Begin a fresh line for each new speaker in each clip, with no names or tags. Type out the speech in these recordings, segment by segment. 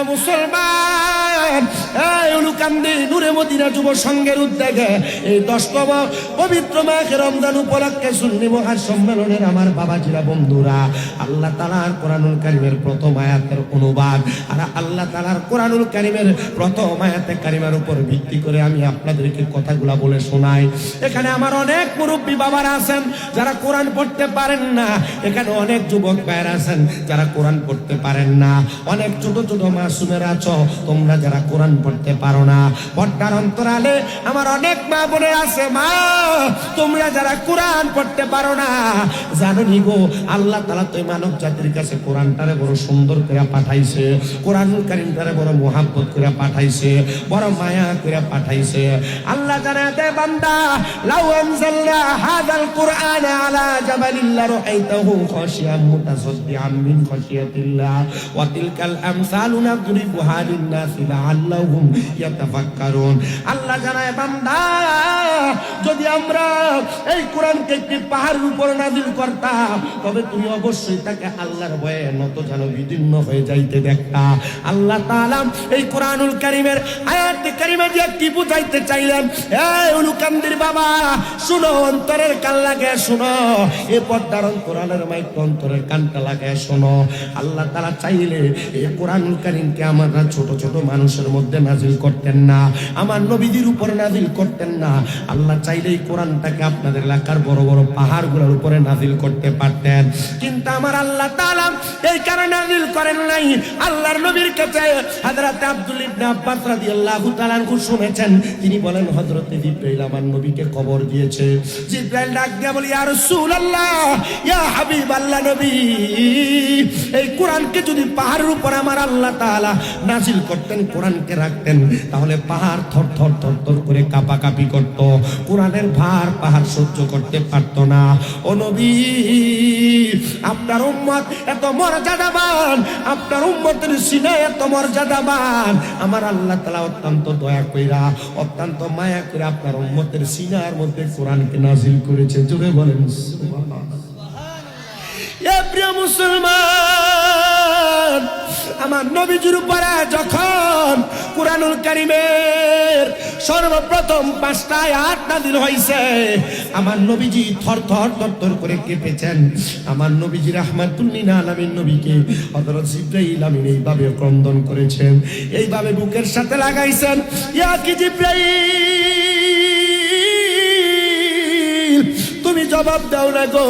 প্রিয় মুসলমান, এই উলুকান্দি নূরে মদিনা যুব সংঘের উদ্যোগে এই 10তম পবিত্র মাহে রমজান উপলক্ষে সুন্নি মহাসম্মেলনের আমার বাবাজিরা বন্ধুরা, আল্লাহ তাআলার কোরআনুল কারীমের প্রথম আয়াতের অনুবাদ আর আল্লাহ তাআলার কোরআনুল কারীমের প্রথম আয়াতে কারিমার উপর ভিত্তি করে আমি আপনাদেরকে কথাগুলা বলে শোনাই। এখানে আমার অনেক মুরব্বী বাবারা আছেন যারা কোরআন পড়তে পারেন না, এখানে অনেক যুবক ভাইরা আছেন যারা কোরআন পড়তে পারেন না, অনেক ছোট ছোট মাসুমেরা আছো তোমরা যারা কোরআন পড়তে পারো না। পর্দার অন্তরালে আমার অনেক মা বোনের আছে, মা তোমরা যারা কোরআন পড়তে পারো না, জানো নি গো আল্লাহ তাআলা তো মানব জাতির কাছে কোরআনটারে বড় সুন্দর করে পাঠাইছে, কোরআনুল কারীমটারে বড় মহব্বত করে পাঠাইছে, বড় মায়া করে পাঠাইছে। আল্লাহ জানায় দেয় বান্দা, লাউ আনজালনা হাযাল কুরআন আলা জাবালিন লারাআইতাহু খাশিয়াম মুতাসাদ্দিআন মিন খাশিয়াতিল্লাহ ওয়া তিলকাল আমসালু নাদরিবুহা লিন-নাসি লাআল্লাহুম ইয়াতাফাক্কারুন। আল্লাহ জানায় বান্দা, যদি আমরা এই কোরআনকে একটি পাহাড়ের উপর নাযিল করতাম তবে তুমি অবশ্যই তাকে আল্লাহর ভয়ে নত যেন বিদীর্ণ হয়ে যাইতে দেখতা। আল্লাহ তাআলা এই কোরআনুল কারীমের আয়াতে কারিমা দিয়ে কি বুঝাইতে চাইলেন? এই উলুকান্দির বাবা শুনো, অন্তরের কান লাগায় শুনো, এ পর্দার অন্তরালের মাইক অন্তরের কানটা লাগায় শোনো। আল্লাহ তাআলা চাইলে এই কোরআনুল কারীমকে আমরা ছোট ছোট মানুষের মধ্যে নাযিল করতেন না, আমার নবীদের উপর নাযিল করতেন না। আল্লাহ চাইলে এই কোরআনটাকে আপনাদের এলাকার বড় বড় পাহাড়গুলোর উপরে নাযিল করতে পারতেন, কিন্তু আমার আল্লাহ তাআলা এই কারণে নাযিল করেন নাই। আল্লাহর নবীর কাছে হযরত আব্দুল ইবনে আব্বাস রাদিয়াল্লাহু তাআলা আনহু শুনেছেন, তিনি বলেন হযরত জিবরাইল আমার নবীকে খবর দিয়েছে। জিবরাইল ডাক দিয়ে বলে, ইয়া রাসূলুল্লাহ, ইয়া হাবিবাল্লাহ নবী, এই কোরআনকে যদি পাহাড়ের উপর আমার আল্লাহ তাআলা নাযিল করতেন, কোরআনকে রাখতেন, তাহলে পাহাড় থরথর থরথর করে কাঁপাকাঁপি করত, কোরআনের ভার পাহাড় সহ্য করতে পারত না। ও নবী, আপনার উম্মত এত মর্যাদাবান, আপনার উম্মতের সিনায় এত মর্যাদাবান, আমার আল্লাহ তাআলা অত্যন্ত দয়া কইরা অত্যন্ত মায়া করে আপনার উম্মতের সিনার মধ্যে কোরআনকে নাযিল করেছে। জোরে বলেন সুবহানাল্লাহ। এ প্রিয় মুসলমান, আমার নবীজির উপরে যখন কোরআনুল কারীমের সর্বপ্রথম 5টা আয়াত নাযিল হইছে, আমার নবীজি থরথর থরথর করে কেঁপেছেন। আমার নবীজি রাহমাতুল লিল আলামিন নবীকে হযরত জিবরাইল আমিন এইভাবে ক্রন্দন করেছেন, এইভাবে বুকের সাথে লাগাইছেন, ইয়া কি জিবরাইল তুমি জবাব দাও না গো,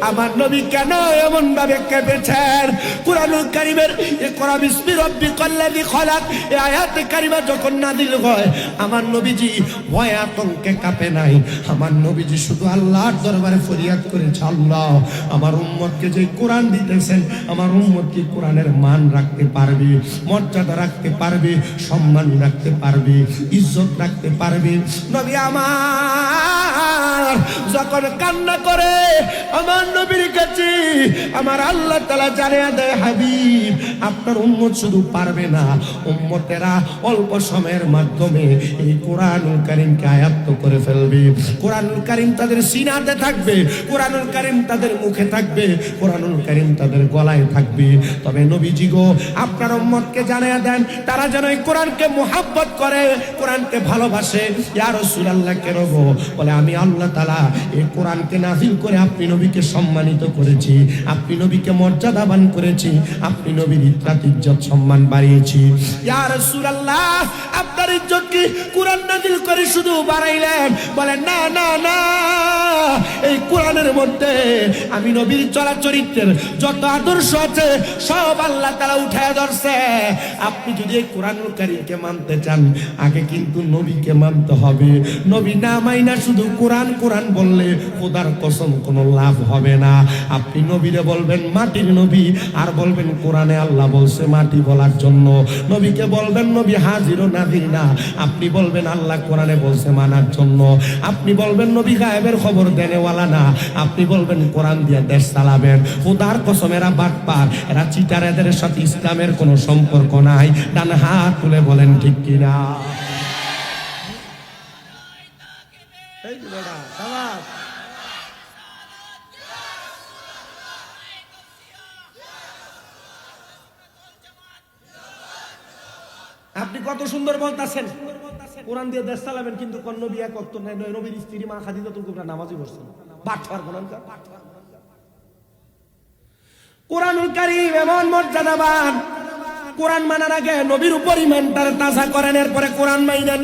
আমার নবী কেন এমন ভাবে কেঁপেছেন? কুরআনুল কারীমের ইকরা বিসমি রাব্বিকাল্লাযী খলাক এই আয়াতে কারিমা যখন নাযিল হয়, আমার নবীজি ভয়ে আতঙ্কে কাঁপে নাই। আমার নবীজি শুধু আল্লাহর দরবারে ফরিয়াদ করেছে, আল্লাহ আমার উম্মতকে যে কোরআন দিতেছেন, আমার উম্মত কি কোরআনের মান রাখতে পারবে, মর্যাদা রাখতে পারবে, সম্মান রাখতে পারবে, ইজ্জত রাখতে পারবে? নবী আমার যখন কান্না করে আমার নবীর কাছে আমার আল্লাহ তাআলা জানিয়ে দেয়, হাবিব আপনার উম্মত শুধু পারবে না, উম্মতেরা অল্প সময়ের মাধ্যমে এই কোরআনুল কারীমকে আয়াত্ত করে ফেলবে। কোরআনুল কারীম তাদের সিনাতে থাকবে, কোরআনুল কারীম তাদের মুখে থাকবে, কোরআনুল কারীম তাদের গলায় থাকবে। তবে নবীজি গো, আপনার উম্মতকে জানিয়ে দেন তারা যেন এই কোরআনকে মুহাব্বত করে, কোরআনকে ভালোবাসে। ইয়া রাসূলুল্লাহ কেন গো? বলে আমি আল্লাহ তাআলা এই কোরআনকে নাযিল করে আপনি নবীকে সম্মানিত করেছি, আপনি নবীকে মর্যাদাবান করেছি, আপনি নবীর ইজ্জত সম্মান বাড়িয়েছি। ইয়া রাসূলুল্লাহ আপনার ইজ্জত কি কোরআন নাযিল করে শুধু বাড়াইলেন? বলেন না না না, এই কোরআনের মধ্যে আমি নবীর চরিত্রের যত আদর্শ আছে সব আল্লাহ তাআলা উঠায় ধরছে। আপনি যদি এই কোরআনুল কারীমকে মানতে চান, আগে কিন্তু নবীকে মানতে হবে। নবী না মাইনা শুধু কোরআন কোরআন বললে খোদার কসম কোনো লাভ হবে না। আপনি নবীরে বলবেন মাটির নবী, আর বলবেন কোরআনে আল্লাহ বলছে মাটি বলার জন্য। নবীকে বলবেন নবী হাজির ও নাযির না, আপনি বলবেন আল্লাহ কোরআনে বলছে মানার জন্য। আপনি বলবেন নবী গায়েবের খবর দেনেওয়ালা না, আপনি বলবেন কোরআন দিয়ে দেশ চালাবেন। খোদার কসম এরা বাটপার, এরা চিটার, এদের সাথে ইসলামের কোনো সম্পর্ক নাই। ডান হাত তুলে বলেন ঠিক কিনা? আপনি কত সুন্দর বলতাছেন কোরআন দিয়ে দেশ চালাবেন, কিন্তু কোন নবী এক ওয়াক্ত নবীর স্ত্রী মা খাদিজাতুল কুবরা নামাজই পড়ছেন। বাটফার কোরআনকার। কোরআনুল কারীম এমন মর্যাদাবান, কোরআন মানার আগে নবীর উপর ঈমানটার তাজা করেন, এরপরে কোরআন মাইনেন।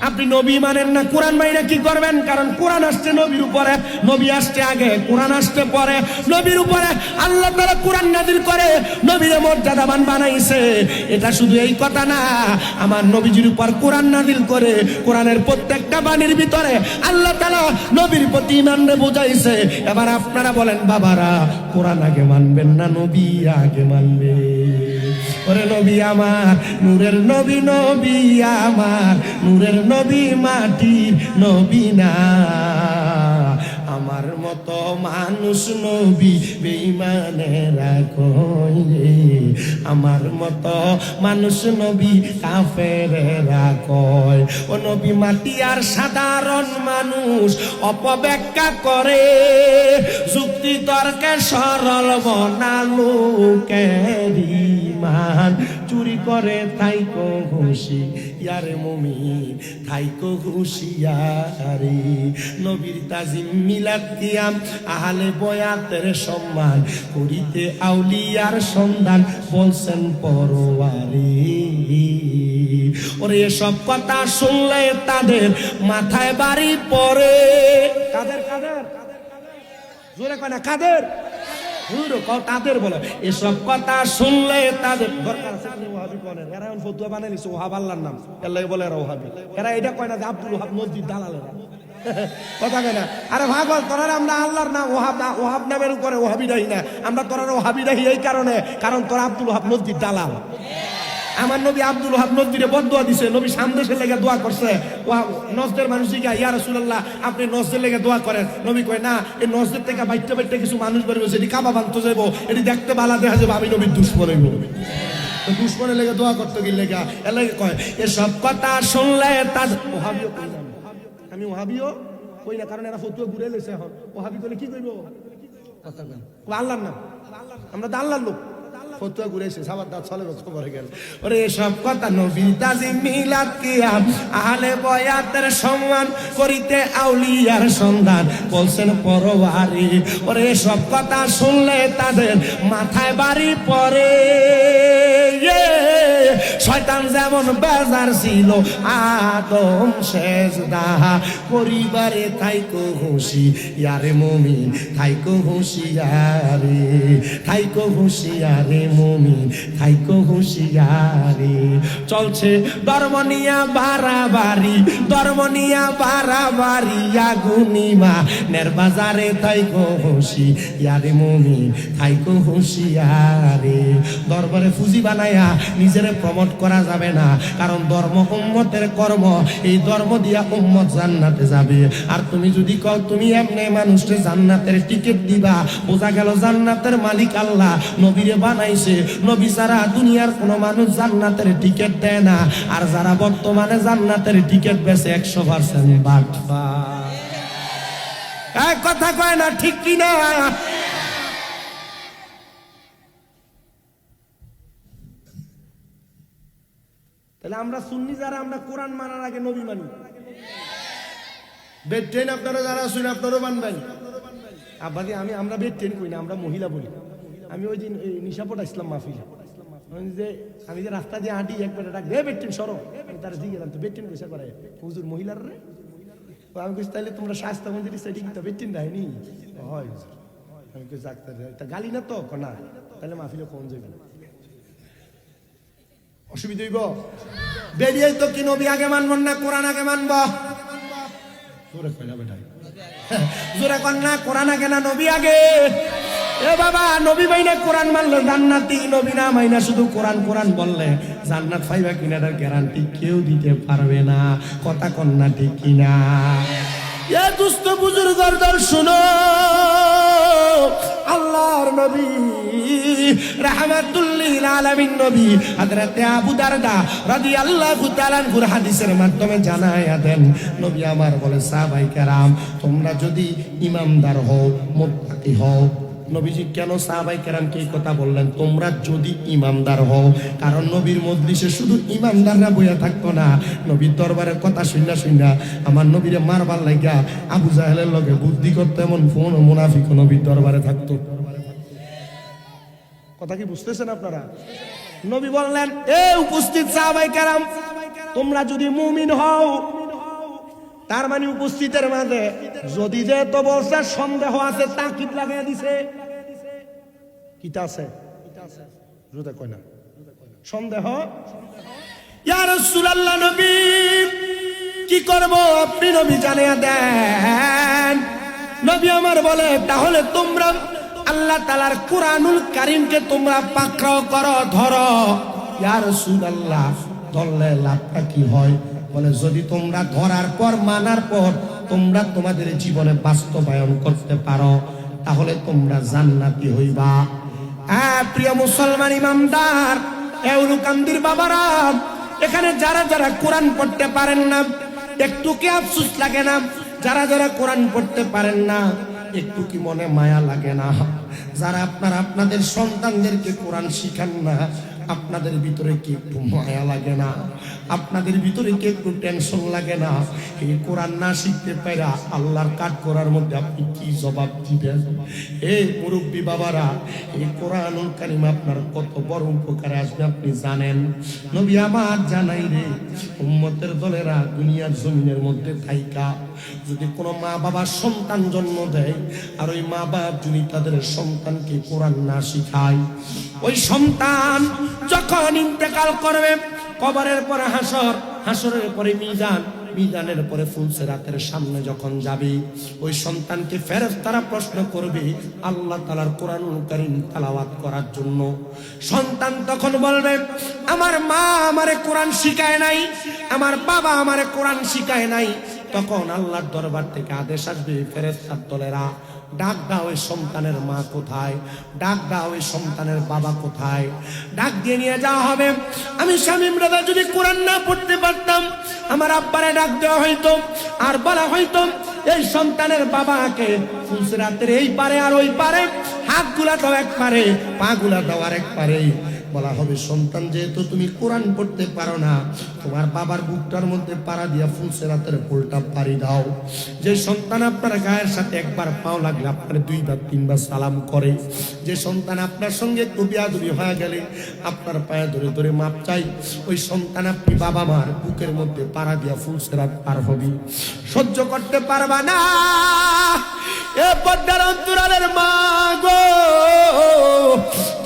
আপনি নবী মানেন না, কোরআন মাইনে কি করবেন? কারণ কোরআন আসছে নবীর উপরে, নবী আসছে আগে, কোরআন আসছে পরে। নবীর উপরে আল্লাহ তাআলা কোরআন নাযিল করে নবীর মর্যাদাবান বানাইছে। এটা শুধু এই কথা না, আমার নবীজির উপর কোরআন নাযিল করে কোরআনের প্রত্যেকটা বাণীর ভিতরে আল্লাহ তাআলা নবীর প্রতি ঈমানরে বুঝাইছে। এবার আপনারা বলেন বাবারা, কোরআন আগে মানবেন না নবী আগে মানবে? ওরে নবী আমার, নূরের নবী, নবী আমার নূরের নবী, মাটির নবী না। আমার মতো মানুষ নবী বেঈমানেরা কয়, আমার মতো মানুষ নবী কাফেরেরা কয়। ও নবী মাটি আর সাধারণ মানুষ অপব্যাখ্যা করে, যুক্তি তর্কে সরল বানালো কেরিমান। চুরি করে থাইকো খুশি ইয়ারে মুমিন, থাইকো হুঁশিয়ারি। নবীর তাজিম মিলাদ কিয়াম আহলে বয়াতের সম্মান করিতে আউলিয়ার সন্ধান বলছেন পরওয়ারি। ওরে এসব কথা শুনলে তাদের মাথায় বাড়ি পড়ে। কাদের কাদের জোরে কয় না, কাদের তাদের বলো। এসব কথা শুনলে তাদের দরকার আছে। আপনি ওহাবি বলেন, এরা এখন ফতুয়া বানাই নিছে ওহাব আল্লাহর নাম, এর লাগে বলে এরা ওহাবি। এরা এটা কয় না যে আব্দুল ওহাব মসজিদ দালালেরা, কথা কয় না। আরে ভাগল তোরা, আমরা আল্লাহর নাম ওহাব না, ওহাব নামের উপরে ওহাবি রাহি না, আমরা তোরা ওহাবি রাহি এই কারণে, কারণ তোরা আব্দুল ওহাব মসজিদ দালাল। আমার নবী আব্দুল ওহাব নজদিরে বদদুয়া দিছে, নবী সামদেশের লেগে দোয়া করছে। নজদের মানুষই গা ইয়া রাসূলুল্লাহ আপনি নজদের লেগে দোয়া করেন। নবী কয় না, এই নজদের থেকে বাইতে বাইতে কিছু মানুষ বেরোবে, সেটি কাবা ভাঙতে যাবো, এটি দেখতে বালা দেখা যাবে আমি নবীর দুশ্মন হইব। দুশ্মনের লেগে দোয়া করতে গেলে এর লাগে কয় এসব কথা শুনলে তাদের ওহাবিও কই না, আমি ওহাবিও কই না, কারণ এরা ফতুয়া ঘুরে লেছে। এখন ওহাবি করলে কি কইব? কথা কয় আল্লাহর নাম, আমরা তো আল্লাহর লোক, ফতুয়া ঘুরেছে সাবার দাঁত চলে খবর গেল। ওরে এসব কথা নবী তাজিম মিলাদ কিয়াম আহলে বয়াতের সম্মান করিতে আউলিয়ার সন্ধান বলছেন পরওয়ারি। ওরে এসব কথা শুনলে তাদের মাথায় বাড়ি পড়ে। শয়তান যেমন বেজার ছিল আদম সেজদা করিবারে, থাইকো হুঁশি ইয়ারে মুমিন, থাইকো হুঁশিয়ারে, থাইকো হুঁশিয়ারে মুমিন, থাইকো হুঁশিয়ারে। চলছে ধর্ম নিয়া বাড়াবাড়ি, ধর্ম নিয়া বাড়াবাড়ি, আগুনিমা নের বাজারে, থাইকো হুঁশি ইয়ারে মুমিন, থাইকো হুঁশিয়ারে। দরবারে ফুজি বানায়া নিজের প্রমোট করা যাবে না, কারণ ধর্ম উম্মতের কর্ম, এই ধর্ম দিয়া উম্মত জান্নাতে যাবে। আর তুমি যদি কও তুমি এমনি মানুষকে জান্নাতের টিকিট দিবা, বোঝা গেল জান্নাতের মালিক আল্লাহ, নবীরে বানাইছে, নবী ছাড়া দুনিয়ার কোনো মানুষ জান্নাতের টিকিট দেয় না। আর যারা বর্তমানে জান্নাতের টিকিট বেচে 100% বাটপার। এক কথা কয় না, ঠিক কিনা? তাহলে আমরা সুন্নি যারা, আমরা কোরআন মানার আগে নবী মানি। বেটেন আপনারা যারা শুনে আপনারও মানবেন। আব্বাকে আমরা বেটেন কই না, আমরা মহিলা বলি। আমি ওই দিন নিশাপট ইসলাম মাহফিলে আমি যে রাস্তা দিয়ে হাঁটি, একবার ডাক দে বেটেন সরো, আমি তারা দিয়ে গেলাম, তো বেটেন কইসা করে হুজুর মহিলার রে। আমি কইছি তাহলে তোমরা শাস্তা মন্দির সাইডে কিন্তু বেটেন দেয়নি হয় হুজুর। আমি কই ডাক্তার গালি না তো না, তাহলে মাহফিলে কোন যাবে, অসুবিধা হইব? বেরিয়ে তো কি নবী আগে মানব না কোরআন আগে মানব? জোরে কই না বেটা, জোরে কর না, কোরআন আগে না নবী আগে? এ বাবা, নবী মাইনা কোরআন মানলে জান্নাতি, নবী না মাইনা শুধু কোরআন কোরআন বললে জান্নাত পাইবা কিনা তার গ্যারান্টি কেউ দিতে পারবে না। কথা কন না, ঠিক কিনা? এ দুস্থ বুজুর্গদের শুনো, আল্লাহর নবী রাহমাতুল লিল আলামিন নবী হযরত আবু দারদা রাদিয়াল্লাহু তাআলা আনহুর হাদিসের মাধ্যমে জানায়া দেন, নবী আমার বলে সাহাবায়ে কেরাম তোমরা যদি ইমানদার হও, মুত্তাকি হও, নবীজি কেন সাহাবায়ে কেরামকে এই কথা বললেন? তোমরা যদি ইমানদার হও, কারণ নবীর মজলিসে শুধু ইমানদাররা বইয়া থাকতো না। নবীর দরবারের কথা শুননা শুননা আমার নবীরে মারবার লাগিয়া আবু জাহেলের লগে বুদ্ধি করতে এমন কোন মুনাফিক নবীর দরবারে থাকতো। কথা কি বুঝতেছেন আপনারা? নবী বললেন, এ উপস্থিত সাহাবায়ে কেরাম, তোমরা যদি মুমিন হও, তার মানে উপস্থিতের মাঝে যদি যে তো বলছে সন্দেহ আছে, তাকিদ লাগাইয়া দিছে। কিতা আছে? রুদা কয় না সন্দেহ। ইয়া রাসূলুল্লাহ, নবী কি করব আপনি নবী জানিয়ে দেন। নবী আমার বলে, তাহলে তোমরা আল্লাহ তাআলার কুরআনুল কারীমকে তোমরা পাকড়াও করো, ধরো। ইয়া রাসূলুল্লাহ, ধরলে লাভটা কি হয়? বলে, যদি তোমরা ধরার পর মানার পর তোমরা তোমাদের জীবনে বাস্তবায়ন করতে পারো, তাহলে তোমরা জান্নাতি হইবা। প্রিয় মুসলমান ইমানদার, এউলুকান্দির বাবারা, এখানে যারা যারা কোরআন পড়তে পারেন না, একটু কি আফসোস লাগে না? যারা যারা কোরআন পড়তে পারেন না, একটু কি মনে মায়া লাগে না? যারা আপনারা আপনাদের সন্তানদেরকে কোরআন শিখান না, আপনাদের ভিতরে কি একটু মায়া লাগে না? আপনাদের ভিতরে কি একটু টেনশন লাগে না? এই কোরআন না শিখতে পারা আল্লাহর কাঠ করার মধ্যে আপনি কি জবাব দিবেন? এই মুরব্বী বাবারা, এই কোরআনুল কারীম আপনার কত বড় উপকারে আসবে আপনি জানেন? নবী আমার জানাই রে, উম্মতের দলেরা দুনিয়ার জমিনের মধ্যে থাইকা যদি কোনো মা বাবা সন্তান জন্ম দেয়, আর ওই মা বাপ যদি তাদের সন্তানকে কোরআন না শিখায়, ওই সন্তান যখন ইন্তেকাল করবে, কবরের পরে হাসর, হাসরের পরে মিজান, মিজানের পরে ফুলসিরাতের সামনে যখন যাবে, ওই সন্তানকে ফেরেশতারা প্রশ্ন করবে আল্লাহ তাআলার কোরআনুল কারীম তেলাওয়াত করার জন্য। সন্তান তখন বলবে, আমার মা আমারে কোরআন শিখায় নাই, আমার বাবা আমারে কোরআন শিখায় নাই। তখন আল্লাহর দরবার থেকে আদেশ আসবে, ফেরেশতার দলেরা ডাক দাও ওই সন্তানের মা কোথায়, ডাক দাও ওই সন্তানের বাবা কোথায়, ডাক দিয়ে নিয়ে যাওয়া হবে। আমি শামীম রাজা যদি কোরআন না পড়তে পারতাম, আমার আব্বারে ডাক দেওয়া হইতো, আর বলা হইতো এই সন্তানের বাবাকে ফুলসিরাতের এই পারে আর ওই পারে, হাত গুলা দাও এক পারে, পা গুলা দাও আর এক পারে। বলা হবে, সন্তান যেহেতু তুমি কোরআন পড়তে পারো না, তোমার বাবার বুকটার মধ্যে পাড়া দিয়া ফুলসিরাতের পোলটা পাড়ি দাও। যে সন্তান আপনার গায়ের সাথে একবার পাও লাগলে আপনার দুইবার তিনবার সালাম করে, যে সন্তান আপনার সঙ্গে একটু বিয়াদবি হয়ে গেলে আপনার পায়ে ধরে ধরে মাপ চাই, ওই সন্তান আপনি বাবা মার বুকের মধ্যে পাড়া দিয়া ফুলসিরাত পার হবি। সহ্য করতে পারবা না এ পর্দার অন্তরালের মা গো,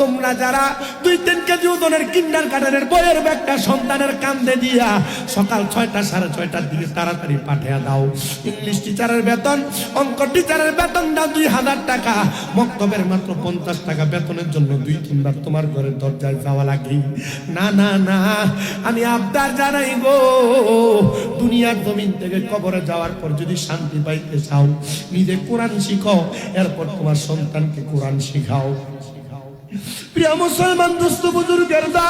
তোমরা যারা 2-3 কেজি ওজনের কিন্ডারগার্টেনের বইয়ের ব্যাগটা সন্তানের কান্দে দিয়া সকাল 6টা 6:30টার দিকে তাড়াতাড়ি পাঠিয়ে দাও। ইংলিশ টিচারের বেতন, অঙ্ক টিচারের বেতন দাও 2000 টাকা, মক্তবের মাত্র 50 টাকা বেতনের জন্য 2-3 বার তোমার ঘরের দরজায় যাওয়া লাগে। না না না, আমি আবদার জানাই গো, দুনিয়ার জমিন থেকে কবরে যাওয়ার পর যদি শান্তি পাইতে চাও, নিজে কোরআন শিখো, এরপর তোমার সন্তানকে কোরআন শিখাও। প্রিয় মুসলমান দোস্ত বুজুর্গের দল,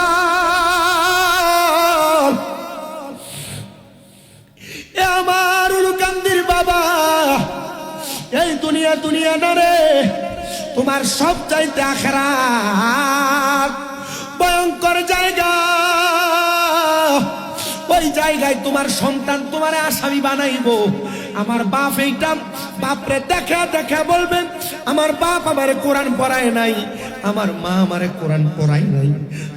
এ আমার উলুকান্দির বাবা, এই দুনিয়া না রে, তোমার সব চাইতে আখিরাত ভয়ঙ্কর জায়গা। ওই জায়গায় তোমার সন্তান তোমারে আসামি বানাইবো। আমার বাপ এইটা বাপরে দেখা দেখা বলবেন, আমার বাপ আমারে কোরআন পড়ায় নাই, আমার মা আমারে কোরআন পড়ায় নাই।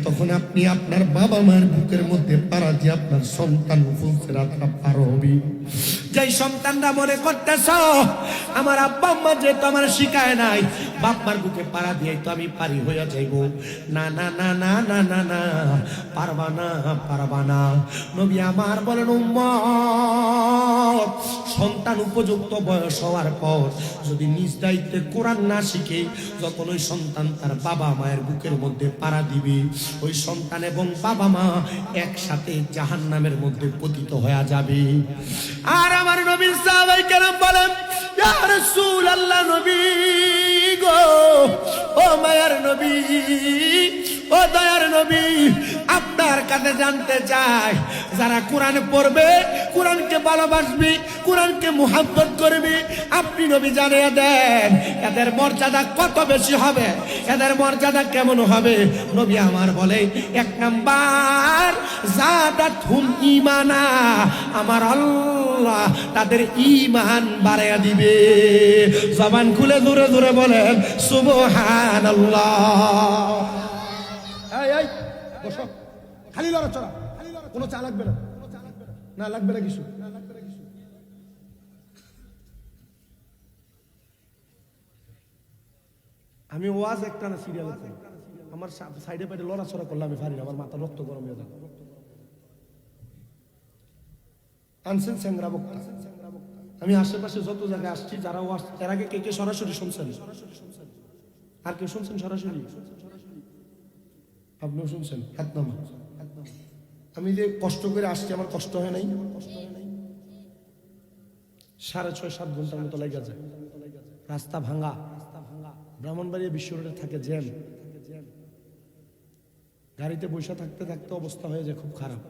তখন আপনি আপনার বাবা মায়ের বুকের মধ্যে পাড়া দিয়ে আপনার সন্তান ফুলসিরাতটা পার হবি। যেই সন্তানরা মনে করতেছ আমার আব্বা আম্মা যেহেতু আমার শিখায় নাই, বাপ মার বুকে পাড়া দিয়ে তো আমি পারি হইয়া যাইব, না না না না না না না, পারবা না পারবা না। নবী আমার বলেন, উম্মত, সন্তান উপযুক্ত বয়স হওয়ার পর যদি নিজ দায়িত্বে কোরআন না শিখে, যখন ওই সন্তান তার বাবা মায়ের বুকের মধ্যে পাড়া দিবে, ওই সন্তান এবং বাবা মা একসাথে জাহান্নামের মধ্যে পতিত হয়ে যাবে। আর আমার নবীর সাহাবায়ে কেরাম বলেন, ইয়া রাসূলুল্লাহ, নবী গো, ও মায়ার নবী, ও দয়ার নবী, আপনার কাছে জানতে চাই, যারা কোরআন পড়বে, কোরআনকে ভালোবাসবে, কোরআনকে মুহাব্বত করবে, আপনি নবী জানিয়ে দেন এদের মর্যাদা কত বেশি হবে, এদের মর্যাদা কেমন হবে। নবী আমার বলে, এক নাম্বার জাদাতহুম ঈমানা, আমার আল্লাহ তাদের ঈমান বাড়ায়া দিবে। জবান খুলে জোরে জোরে বলেন সুবহানাল্লাহ। এই এই বসো, খালি লড়াচড়া, কোনো চা লাগবে না, না লাগবে না কিছু। আমি ওয়াজ একটা না সিরিয়াল আছে, আমার সাইডে পাইডে লড়াচড়া করলে আমি পারি না, আমার মাথা রক্ত গরম হয়ে যায়। আনছেন স্যাংরা বক্তা, আমি আশেপাশে যত জায়গায় আসছি যারা ওয়াজ, এর আগে কে কে সরাসরি শুনছেন? আর কেউ শুনছেন সরাসরি? আপনিও শুনছেন? হাত নামা। আমি যে কষ্ট করে আসছি, আমার কষ্ট হয় নাই? 6.5-7 ঘন্টার মতো লেগে যায়, রাস্তা ভাঙা, ব্রাহ্মণবাড়িয়া বিশ্ব রোডে থাকে জ্যাম, গাড়িতে বসে থাকতে থাকতে অবস্থা হয়ে যায় খুব খারাপ।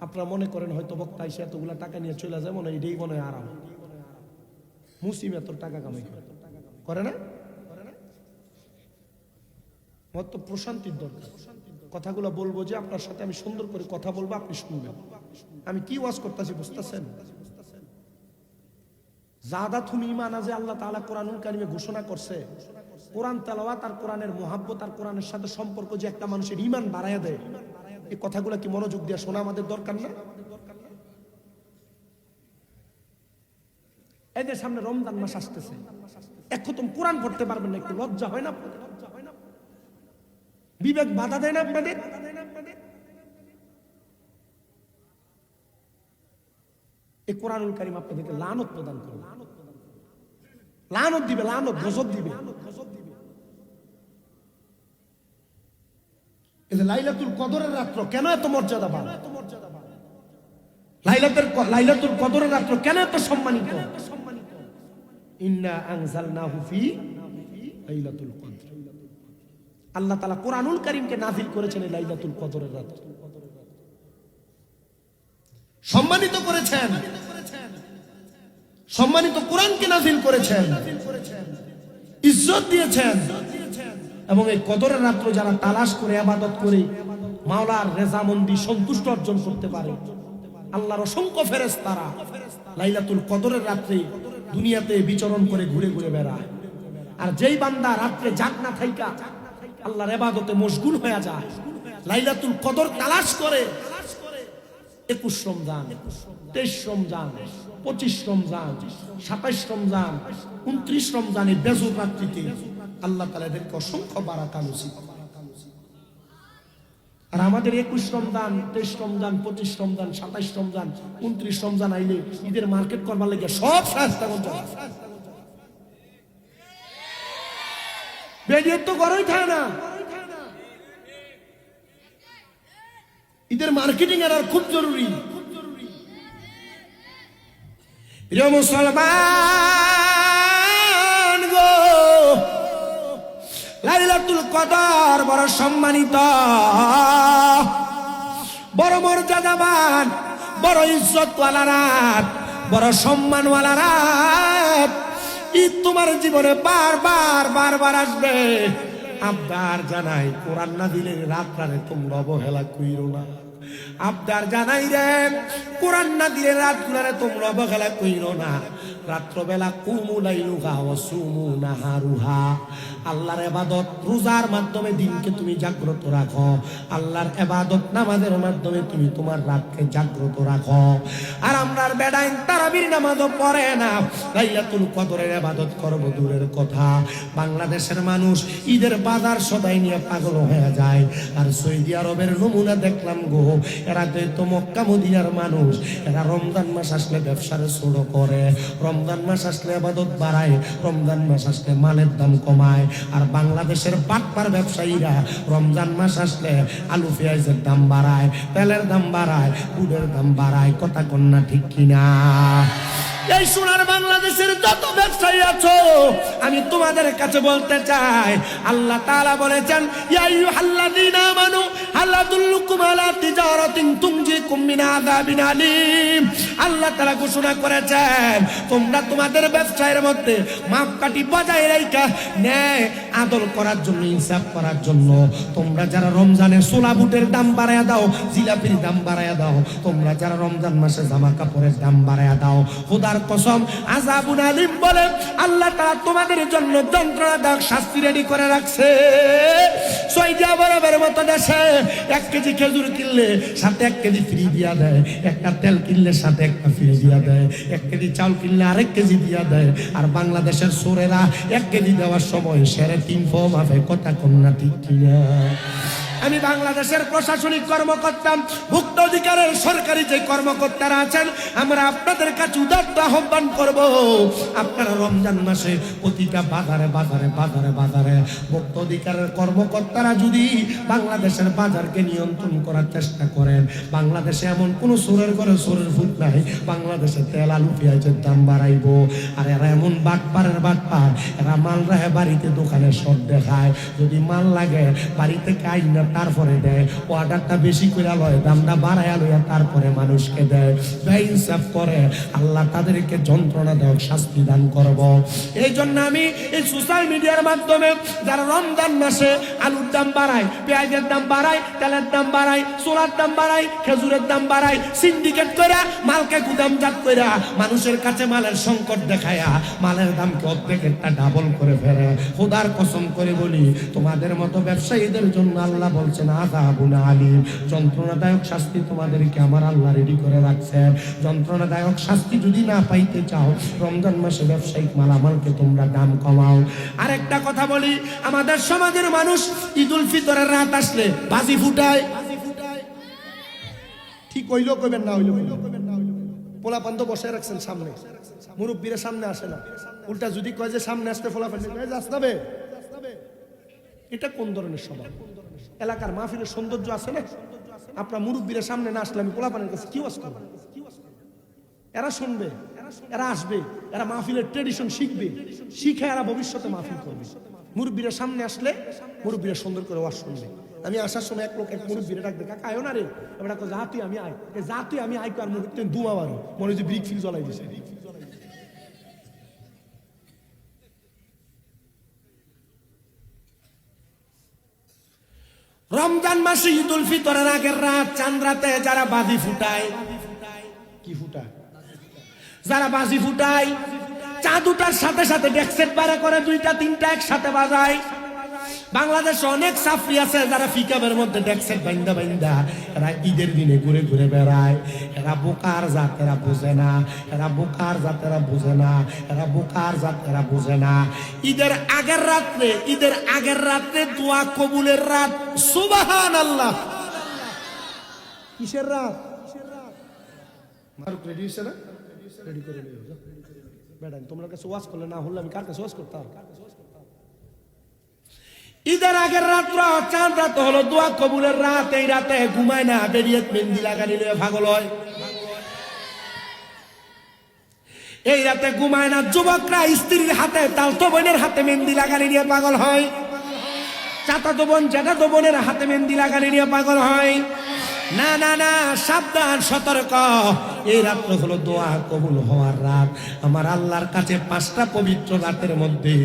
আপনারা মনে করেন হয়তো বক্তা এসে এতগুলা টাকা নিয়ে চলে যায়, মনে হয় এটাই মনে হয় আরাম। মুসলিম এত টাকা কামাই করে না, আমার তো প্রশান্তির দরকার। কথাগুলো বলবো যে আপনার সাথে আমি সুন্দর করে কথা বলবো, আপনি শুনবেন আমি কি ওয়াজ করতেছি, বুঝতেছেন? জাদাতহুম ঈমানা যে আল্লাহ তাআলা কোরআনুল কারীমে ঘোষণা করছে, কোরআন তেলাওয়াত আর কোরআনের মুহাব্বত আর কোরআনের সাথে সম্পর্ক যে একটা মানুষের ঈমান বাড়ায়া দেয়, এই কথাগুলো কি মনোযোগ দিয়ে শোনা আমাদের দরকার না? এদের সামনে রমজান মাস আসতেছে, এক খতম কোরআন পড়তে পারবেন না, একটু লজ্জা হয় না? বিবেক বাধা দেয় না আপনাদের? এই কোরআনুল কারীম আপনাদেরকে লানত প্রদান করবে, লানত দিবে, লানত গজব দিবে। এই যে লাইলাতুল কদরের রাত্র কেন এত মর্যাদাবান? লাইলাতুল কদরের রাত্র কেন এত সম্মানিত? ইন্না আনজালনাহু ফি লাইলাতুল কদর। আল্লাহ তাআলা কোরআনুল কারীমকে নাযিল করেছেন এই লাইলাতুল কদরের রাতে, সম্মানিত করেছেন, সম্মানিত কোরআনকে নাযিল করেছেন, ইজ্জত দিয়েছেন। এবং এই কদরের রাত্র যারা তালাশ করে ইবাদত করে মাওলার রেজামন্দি সন্তুষ্ট অর্জন করতে পারে, আল্লাহর অসংখ্য ফেরেশতারা লাইলাতুল কদরের রাত্রে দুনিয়াতে বিচরণ করে ঘুরে ঘুরে বেড়ায়। আর যেই বান্দা রাত্রে জাগ না থাইকা আল্লাহর ইবাদতে মশগুল হয়ে যায়, লাইলাতুল কদর তালাশ করে, 21 রমজান, 23 রমজান, 25 রমজান, 27 রমজান, 29 রমজানের বেজুর রাত্রিতে আল্লাহ তাআলা এদেরকে অসংখ্য বারাকা নসিব। আর আমাদের 21 রমজান, 23 রমজান, 25 রমজান, 27 রমজান, 29 রমজান আইলে ঈদের মার্কেট করবার লাগে সব সাজতা করতে বেরিয়ে তো গরই থাকে না। ঈদের মার্কেটিং এর আর খুব জরুরি। প্রিয় মুসলমান গো, লাইলাতুল কদর বড় সম্মানিত, বড় মর্যাদাবান, বড় ইজ্জতওয়ালা রাত, বড় সম্মানওয়ালা রাত। ঈদ তোমার জীবনে বারবার বারবার আসবে। আবদার জানাই, কোরআন না দিলে রাতটারে তোমরা অবহেলা কইরো না। আবদার জানাই রে, কোরআন না দিলে রাতগুলারে তোমরা অবহেলা কইরো না। রাত্রবেলা কুমু লাইলুহা ওয়া সুমু নাহারুহা, আল্লাহর ইবাদত রোজার মাধ্যমে দিনকে তুমি জাগ্রত রাখো, আল্লাহর ইবাদত নামাজের মাধ্যমে তুমি তোমার রাতকে জাগ্রত রাখো। আর আমরার বেডাইন তারাবির নামাজও পড়ে না, লাইলাতুল কদরের ইবাদত করব দূরের কথা। বাংলাদেশের মানুষ ঈদের বাজার সদাই নিয়ে পাগল হয়ে যায়। আর সৌদি আরবের নমুনা দেখলাম গো, এরা তো মক্কা মদিনার মানুষ, এরা রমজান মাস আসলে ব্যবসারে শুরু করে, রমজান মাস আসলে ইবাদত বাড়ায়, রমজান মাস আসলে মালের দাম কমায়। আর বাংলাদেশের বাটপার ব্যবসায়ীরা রমজান মাস আসলে আলু পেঁয়াজের দাম বাড়ায়, তেলের দাম বাড়ায়, গুড়ের দাম বাড়ায়। কথা কন্যা ঠিক কিনা? এই সোনার বাংলাদেশের যত ব্যবসায়ী আছো, আমি তোমাদের কাছে বলতে চাই, আল্লাহ তাআলা বলেছেন, ইয়া আইয়ুহাল্লাযীনা আমানু হাল আদুল্লুকুম আলা তিজারাতিন তুনজিকুম মিন আযাবিন আলীম। আল্লাহ তাআলা ঘোষণা করেছেন তোমরা তোমাদের ব্যবসায়ের মধ্যে মাপকাঠি বজায় রাখা ন্যায় আদল করার জন্য, ইনসাফ করার জন্য তোমরা যারা রমজানে ছোলা বুটের দাম বাড়ায়া দাও, জিলাপির দাম বাড়ায়া দাও, তোমরা যারা রমজান মাসে জামা কাপড়ের দাম বাড়ায়া দাও, খোদার কসম আযাবুন আলীম বলে আল্লাহ তাআলা তোমাদের জন্য যন্ত্রণাদায়ক শাস্তি রেডি করে রাখছে। সৌদি আরবের মতো দেশে 1 কেজি খেজুর কিনলে সাথে 1 কেজি ফ্রি দিয়া দেয়, একটা তেল কিনলে সাথে একটা ফ্রি দিয়া দেয়, 1 কেজি চাউল কিনলে আরেক কেজি দিয়া দেয়। আর বাংলাদেশের চোরেরা 1 কেজি দেওয়ার সময় 3.5 মাফে কথা কন্যা ঠিক কিনা? আমি বাংলাদেশের প্রশাসনিক কর্মকর্তা, ভুক্ত অধিকারের সরকারি যে কর্মকর্তারা আছেন, আমরা আপনাদের কাছে উদাত্ত আহ্বান করব, আপনারা রমজান মাসে প্রতিটা বাজারে বাজারে বাজারে বাজারে ভুক্ত অধিকারের কর্মকর্তারা যদি বাংলাদেশের বাজারকে নিয়ন্ত্রণ করার চেষ্টা করেন, বাংলাদেশে এমন কোনো চোরের ঘরে চোরের ফুট নাই, বাংলাদেশে তেল আলু পেঁয়াজের দাম বাড়াইব। আর এরা এমন বাটপারের বাটপার, এরা মাল রাখে বাড়িতে দোকানে সব দেখায়, যদি মাল লাগে বাড়িতে কাজ না তারপরে দেয়, অর্ডারটা বেশি করে লয়, দামটা বাড়ায় লইয়া তারপরে মানুষকে দেয়, বেইনসাফ করে। আল্লাহ তাদেরকে যন্ত্রণাদায়ক শাস্তি দান করব। এই জন্য আমি এই সোশ্যাল মিডিয়ার মাধ্যমে যারা রমজান মাসে আলুর দাম বাড়ায়, পেঁয়াজের দাম বাড়ায়, তেলের দাম বাড়ায়, সোলার দাম বাড়ায়, খেজুরের দাম বাড়ায়, সিন্ডিকেট করে মালকে গুদামজাত করে মানুষের কাছে মালের সংকট দেখায়া মালের দামকে অর্ধেকেরটা ডাবল করে ফেলে, খোদার কসম করে বলি তোমাদের মতো ব্যবসায়ীদের জন্য আল্লাহ বলছেন আযাবুন আলীম, যন্ত্রণাদায়ক শাস্তি তোমাদেরকে আমার আল্লাহ রেডি করে রাখছেন। যন্ত্রণাদায়ক শাস্তি যদি না পাইতে চাও, রমজান মাসে ব্যবসায়িক মালামালকে তোমরা দাম কমাও। আরেকটা কথা বলি, আমাদের সমাজের মানুষ ঈদুল ফিতরের রাত আসলে বাজি ফুটায়। ঠিক হইলো কইবেন না হইলো পোলাপান তো বসে রাখছেন সামনে, মুরব্বীরা সামনে আসে না, উল্টা যদি কয় যে সামনে আসতে পোলাপান যাস না বে, এটা কোন ধরনের স্বভাব? এলাকার মাহফিলের সৌন্দর্য আছে না? আপনার মুরব্বীরা সামনে না আসলে আমি পোলাপানের কাছে কি ওয়াজ করব? এরা শুনবে, এরা আসবে, এরা মাহফিলের ট্রেডিশন শিখবে, শিখে এরা ভবিষ্যতে মাহফিল করবে। মুরব্বীরা সামনে আসলে মুরব্বীরা সুন্দর করে ওয়াজ শুনবে। আমি আসার সময় এক লোক এক মুরব্বীরা ডাকবে, কাকা আয়ো না রে, এবার যা তুই আমি আয়, যা তুই আমি আয় কর মুহূর্তে দুমা বারো মনে যে ব্রিক ফিল জ্বলাই দিছে। রমজান মাসে ঈদুল ফিতরের আগের রাত চাঁদ রাতে যারা বাজি ফুটায়, কি ফুটায়? যারা বাজি ফুটায়, চাঁদ উঠার সাথে সাথে ডেক্সেট বাড়া করে 2টা 3টা একসাথে বাজায়। বাংলাদেশে অনেক সাফরি আছে যারা ফিকাবের মধ্যে ডেক্সেট বাইন্দা বাইন্দা এরা ঈদের দিনে ঘুরে ঘুরে বেড়ায়। এরা বোকার জাত, এরা বোঝে না, এরা বোকার জাত, এরা বোঝে না, এরা বোকার জাত, এরা বোঝে না। ঈদের আগের রাত্রে দোয়া কবুলের রাত, সুবহানাল্লাহ। কিসের রাত? মারুক রেডি হইছে না? রেডি করে নিও ম্যাডাম, তোমরা কাছে ওয়াজ করলে না হলে আমি কার কাছে ওয়াজ করতাম? ঈদের আগের রাত্র চাঁদ রাত হলো দোয়া কবুলের রাত। এই রাতে ঘুমায় না, বেরিয়ে মেহেন্দি লাগানি লয়ে পাগল হয়। এই রাতে ঘুমায় না, যুবকরা স্ত্রীর হাতে, তালতো বোনের হাতে মেহেন্দি লাগানি নিয়ে পাগল হয়, চাচাতো বোন জ্যাঠাতো বোনের হাতে মেহেন্দি লাগানি নিয়ে পাগল হয়। না না না, সাবধান, সতর্ক। এই রাত্র হলো দোয়া কবুল হওয়ার রাত। আমার আল্লাহর কাছে 5টা পবিত্র রাতের মধ্যে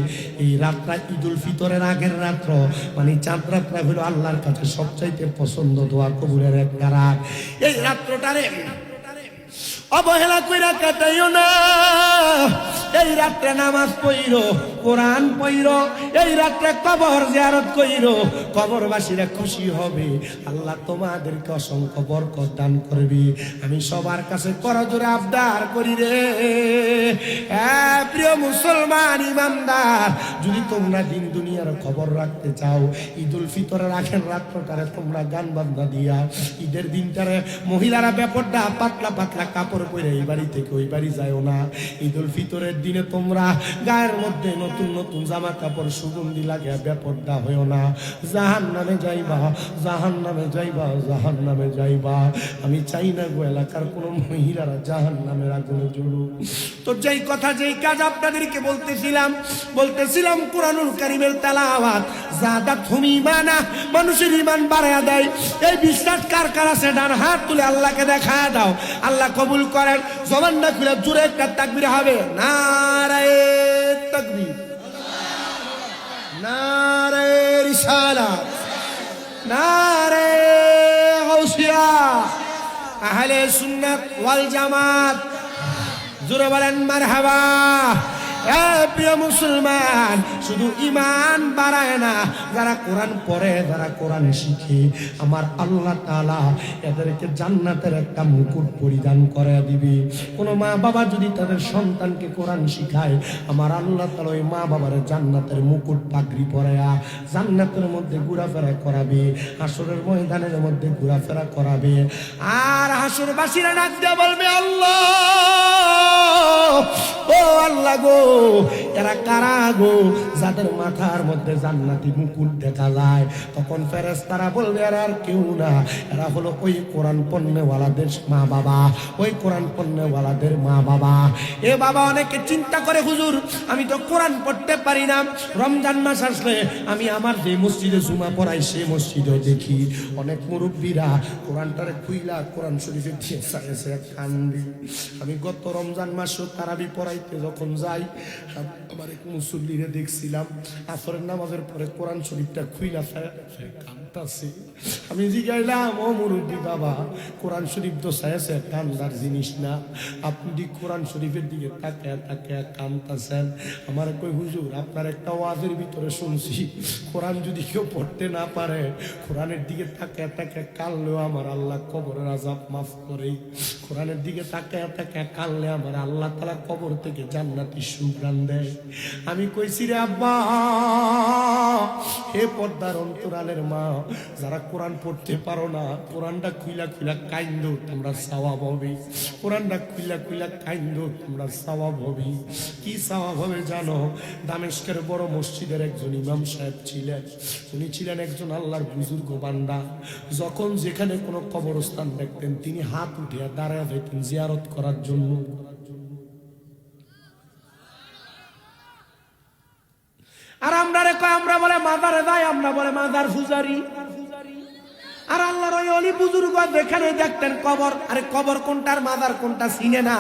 এই রাতটা ঈদুল ফিতরের আগের রাত্র, মানে চাঁদ রাতটা হলো আল্লাহর কাছে সবচাইতে পছন্দ, দোয়া কবুলের একটা রাত। এই রাত্রটারে অবহেলা কইরা কাটাইও না। এই রাত্রে নামাজ পড়িরো, কোরআন পড়িরো, এই রাত্রে কবর জিয়ারত কইরো, কবরবাসীরা খুশি হবে, আল্লাহ তোমাদেরকে অসংখ্য বরকত দান করবি। আমি সবার কাছে করজোরে আবদার করি রে, প্রিয় মুসলমান ইমানদার, যদি তোমরা দিন দুনিয়ার খবর রাখতে চাও, ঈদুল ফিতরের আগের রাত্রটারে তোমরা গান বাজনা দিয়া, ঈদের দিনটারে মহিলারা ব্যাপারটা পাতলা পাতলা কাপড় পরে এই বাড়ি থেকে ওই বাড়ি যায়ও না। ঈদুল ফিতরের ঈদের দিনে তোমরা গায়ের মধ্যে নতুন নতুন জামা কাপড় সুগন্ধি লাগে বেপরদা হইও না, জাহান্নামে যাইবা, জাহান্নামে যাইবা, জাহান্নামে যাইবা। আমি চাই না গো এলাকার কোনো মহিলারা জাহান্নামের আগুনে জ্বলুক। তো যেই কথা যেই কাজ আপনাদেরকে বলতেছিলাম কুরআনুল কারীমের তেলাওয়াত যাদাতহুম ঈমানা, মানুষের ঈমান বাড়ায়া দেয়। এই বিশ্বাস কার কার আছে ডান হাত তুলে আল্লাহকে দেখায় দাও, আল্লাহ কবুল করেন। জবানটা খুলে জোরে একটা তাকবীর হবে, নারায়ে তাকবীর, নারায়ে রিসালাত, নারায়ে গাউসিয়া। আহলে সুন্নাত ওয়াল জামাত জোরে বলেন মারহাবা। প্রিয় মুসলমান, শুধু ঈমান বাড়ায় না, যারা কোরআন পড়ে, যারা কোরআন শিখে, আমার আল্লাহ তাআলা এদেরকে জান্নাতের একটা মুকুট পরিধান করে দিবে। কোনো মা বাবা যদি তাদের সন্তানকে কোরআন শিখায়, আমার আল্লাহ তাআলা ওই মা বাবার জান্নাতের মুকুট পাগড়ি পরায়া জান্নাতের মধ্যে ঘোরাফেরা করাবে, হাসরের ময়দানের মধ্যে ঘোরাফেরা করাবে। আর হাসরবাসীরা ডাক দিয়ে বলবে, আল্লাহ ও আল্লাহ গো, এরা কারা গো যাদের মাথার মধ্যে জান্নাতি মুকুট দেখা যায়? তখন ফেরেশতারা বলবে, এরা আর কেউ না, এরা হলো ওই কোরআন পড়নেওয়ালাদের মা বাবা, ওই কোরআন পড়নেওয়ালাদের মা বাবা। এ বাবা অনেকে চিন্তা করে, হুজুর আমি তো কোরআন পড়তে পারি না, রমজান মাস আসলে আমি আমার যে মসজিদে জুমা পড়াই সেই মসজিদে দেখি অনেক মুরব্বীরা কোরআনটারে খুইলা কোরআন শরীফে দিয়ে চাইছে কান্দি। আমি গত রমজান মাসও তারাবি পড়াইতে যখন যাই, আমার এক মুসল্লিরে দেখছিলাম আসরের নামাজের পরে কোরআন শরীফটা খুইলা কাঁদতাছে। আমি জিগাইলাম, ও মুরব্বী বাবা, কোরআন শরীফ তো চাইছে কান্দার জিনিস না, আপনি কোরআন শরীফের দিকে তাকায় তাকায় কাঁদতাছেন। আমার কই, হুজুর আপনার একটা ওয়াজের ভিতরে শুনছি কোরআন যদি কেউ পড়তে না পারে, কোরআনের দিকে তাকায় তাকায় কাঁদলেও আমার আল্লাহ কবরের আযাব মাফ করে। কোরআনের দিকে তাকায় তাকায় কাঁদলে আমার আল্লাহ তাআলা কবর থেকে জান্নাতি সুঘ্রাণ দেয়। আমি কইছি, রে আব্বা, হে পর্দার অন্তরালের মা, যারা কোরআন পড়তে পারো না, কোরআনটা খুইলা খুইলা কাইন্দো, তোমরা সওয়াব হবে। কোরআনটা খুইলা খুইলা কাইন্দো, তোমরা সওয়াব হবে। কি সওয়াব হবে জানো? দামেস্কের বড় মসজিদের একজন ইমাম সাহেব ছিলেন, উনি ছিলেন একজন আল্লাহর বুজুর্গ বান্দা। যখন যেখানে কোনো কবরস্থান দেখতেন, তিনি হাত উঠিয়া দাঁড়ায় যেতেন জিয়ারত করার জন্য। আর আমরা বলে মাজারে যাই, আমরা বলে মাজার পূজারি। আর আল্লাহর ওই অলি বুজুর্গ যেখানে দেখতেন কবর, আরে কবর কোনটার মাজার কোনটা চিনে না।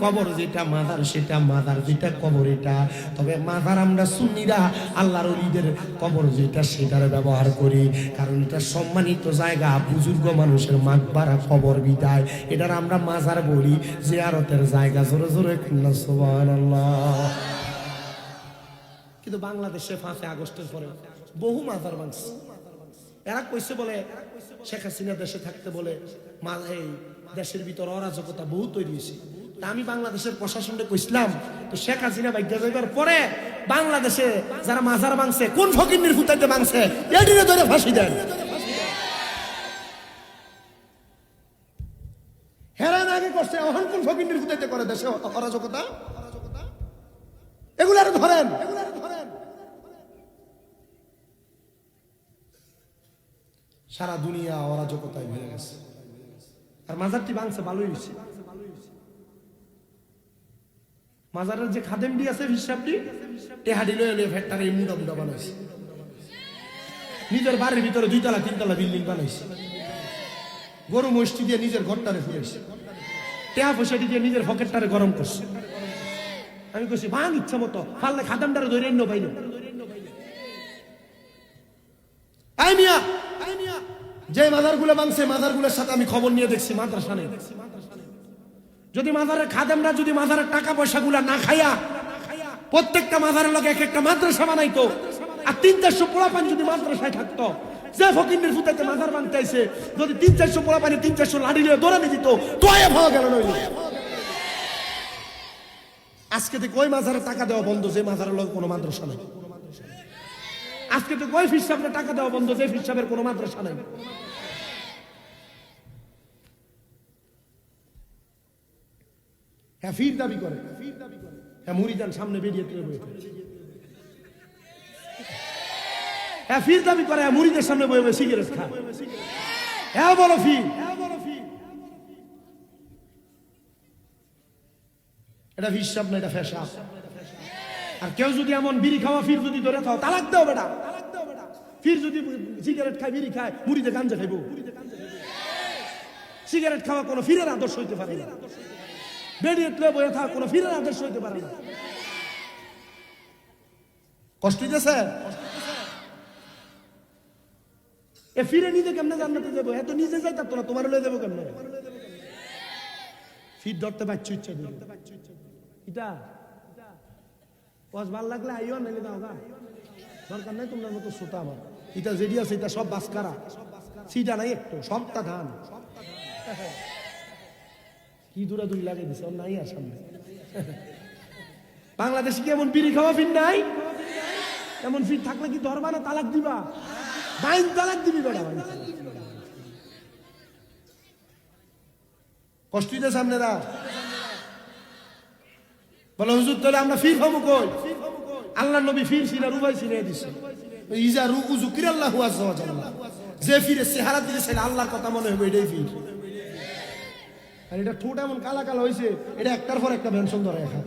কবর যেটা মাজার সেটা মাজার, যেটা কবর এটা। তবে মাজার আমরা সুন্নিরা আল্লাহর ওলিদের কবর যেটা সেটার ব্যবহার করি, কারণ এটা সম্মানিত জায়গা, বুজুর্গ মানুষের মাকবারা কবর বিদায়, এটার আমরা মাজার বলি, জিয়ারতের জায়গা। জোরে জোরে কন্যা সুবহানাল্লাহ। কিন্তু বাংলাদেশে 5 আগস্টের পরে বহু মাজার ভাঙছে। এরা কইছে বলে শেখ হাসিনা দেশে থাকতে বলে এই দেশের ভিতর অরাজকতা বহু তৈরি হয়েছে। তা আমি বাংলাদেশের প্রশাসনকে কইছিলাম, তো শেখ হাসিনা বাইকে যাইবার পরে বাংলাদেশে যারা মাজার ভাঙছে, কোন ফকিন্নির ফুটাইতে ভাঙছে, এটিরে ধরে ফাঁসি দেন। হেরান আগে করছে, এখন কোন ফকিন্নির ফুটাইতে করে দেশে অরাজকতা? এগুলার ধরেন। সারা দুনিয়া অরাজকতায় ভরে গেছে। আর মাজারটি ভাঙছে ভালোই হয়েছে। মাজারের যে খাদেমটি আছে, হিসাবটি টেহাডি লয়ে ফ্যাক্টরি মুডা মুডা বানাইছে। নিজের বাড়ির ভিতরে 2 তলা 3 তলা বিল্ডিং বানাইছে। গরু মসজিদ দিয়ে নিজের ঘরটারে ফুলেছে, টেহা পয়সাটি দিয়ে নিজের পকেটটারে গরম করছে। আমি কইছি, ভাঙ ইচ্ছা মতো, ফাললে খাদেমটারে ধরে এন্ন পাইল। যে মাজারগুলো ভাঙছে, মাজারগুলোর সাথে আমি খবর নিয়ে দেখছি মাদ্রাসা নেই। যদি মাজারের খাদেমরা যদি মাজারের টাকা পয়সাগুলা না খাইয়া প্রত্যেকটা মাজারের লগে এক একটা মাদ্রাসা বানাইতো, আর 300-400 পোলাপান যদি মাদ্রাসায় থাকতো, যে ফকিন্নির ফুটাইতে মাজার ভাঙতে আইছে, যদি 300-400 পোলাপানি 300 লাঠি লিয়ে দৌড়ানি দিত, তোয়ে ভাবা গেল নইল। আজকে থেকে ওই মাজারে টাকা দেওয়া বন্ধ, যে মাজারের লগে কোনো মাদ্রাসা নাই। আজকে তো ওই ফির সাহেবের টাকা দেওয়া বন্ধ, যে ফির সাহেবের কোনো মাদ্রাসা নাই। হ্যাঁ, ফির দাবি করে, হ্যাঁ মুড়িদান সামনে বেরিয়ে তুলে বয়ে থাকে। হ্যাঁ ফির দাবি করে, মুড়িদের সামনে বয়ে বয়ে সিগারেট খায়। হ্যাঁ বলো ফির, এটা হিসাব না, এটা ফেসাব। আর কেউ যদি এমন বিড়ি খাওয়া ফির যদি ধরে খাও, তালাক দাও বেটা। ফির যদি সিগারেট খায়, বিড়ি খায়, মুড়িতে গাঞ্জা খাইব। সিগারেট খাওয়া কোনো ফিরের আদর্শ হইতে পারে না। বেরিয়ে তুলে বয়ে থাকা কোনো ফিরের আদর্শ হইতে পারে না। কষ্ট হইতেছে? এ ফিরে নিজে কেমনে জান্নাতে যাবো? এত নিজে যাই তার তো না, তোমার লয়ে যাবো কেমনে? ফির ধরতে পারছো ইচ্ছা করে এটা ভাল লাগলে আইও, নাইলে দাও গা, দরকার নাই তোমার মতো শ্রোতা আমার। এটা যেটি আছে এটা সব বাসকারা, সিটা নাই একটু, সবটা ধান। কি দূরাদূরি লাগিয়ে দিছে, ওর নাই আর সামনে। বাংলাদেশে কি এমন বিড়ি খাওয়া ফির নাই? এমন ফির থাকলে কি ধরবা না তালাক দিবা? বাইন তালাক দিবি বেড়া। কষ্ট হইতে সামনে রা বলে হুজুর তাহলে আমরা ফির হবো কই? আল্লাহ নবী ফির ছিলেন, রুবাই ছিনে দিছে। ইজা রুকু যুকিরাল্লাহু আযজা ওয়া জাল্লা, যে ফিরে চেহারা দিলে সেটা আল্লাহর কথা মনে হবে, এটাই ফির। আর এটা ঠোঁট এমন কালা কালা হয়েছে, এটা একটার পর একটা মেনশন ধরে এখন।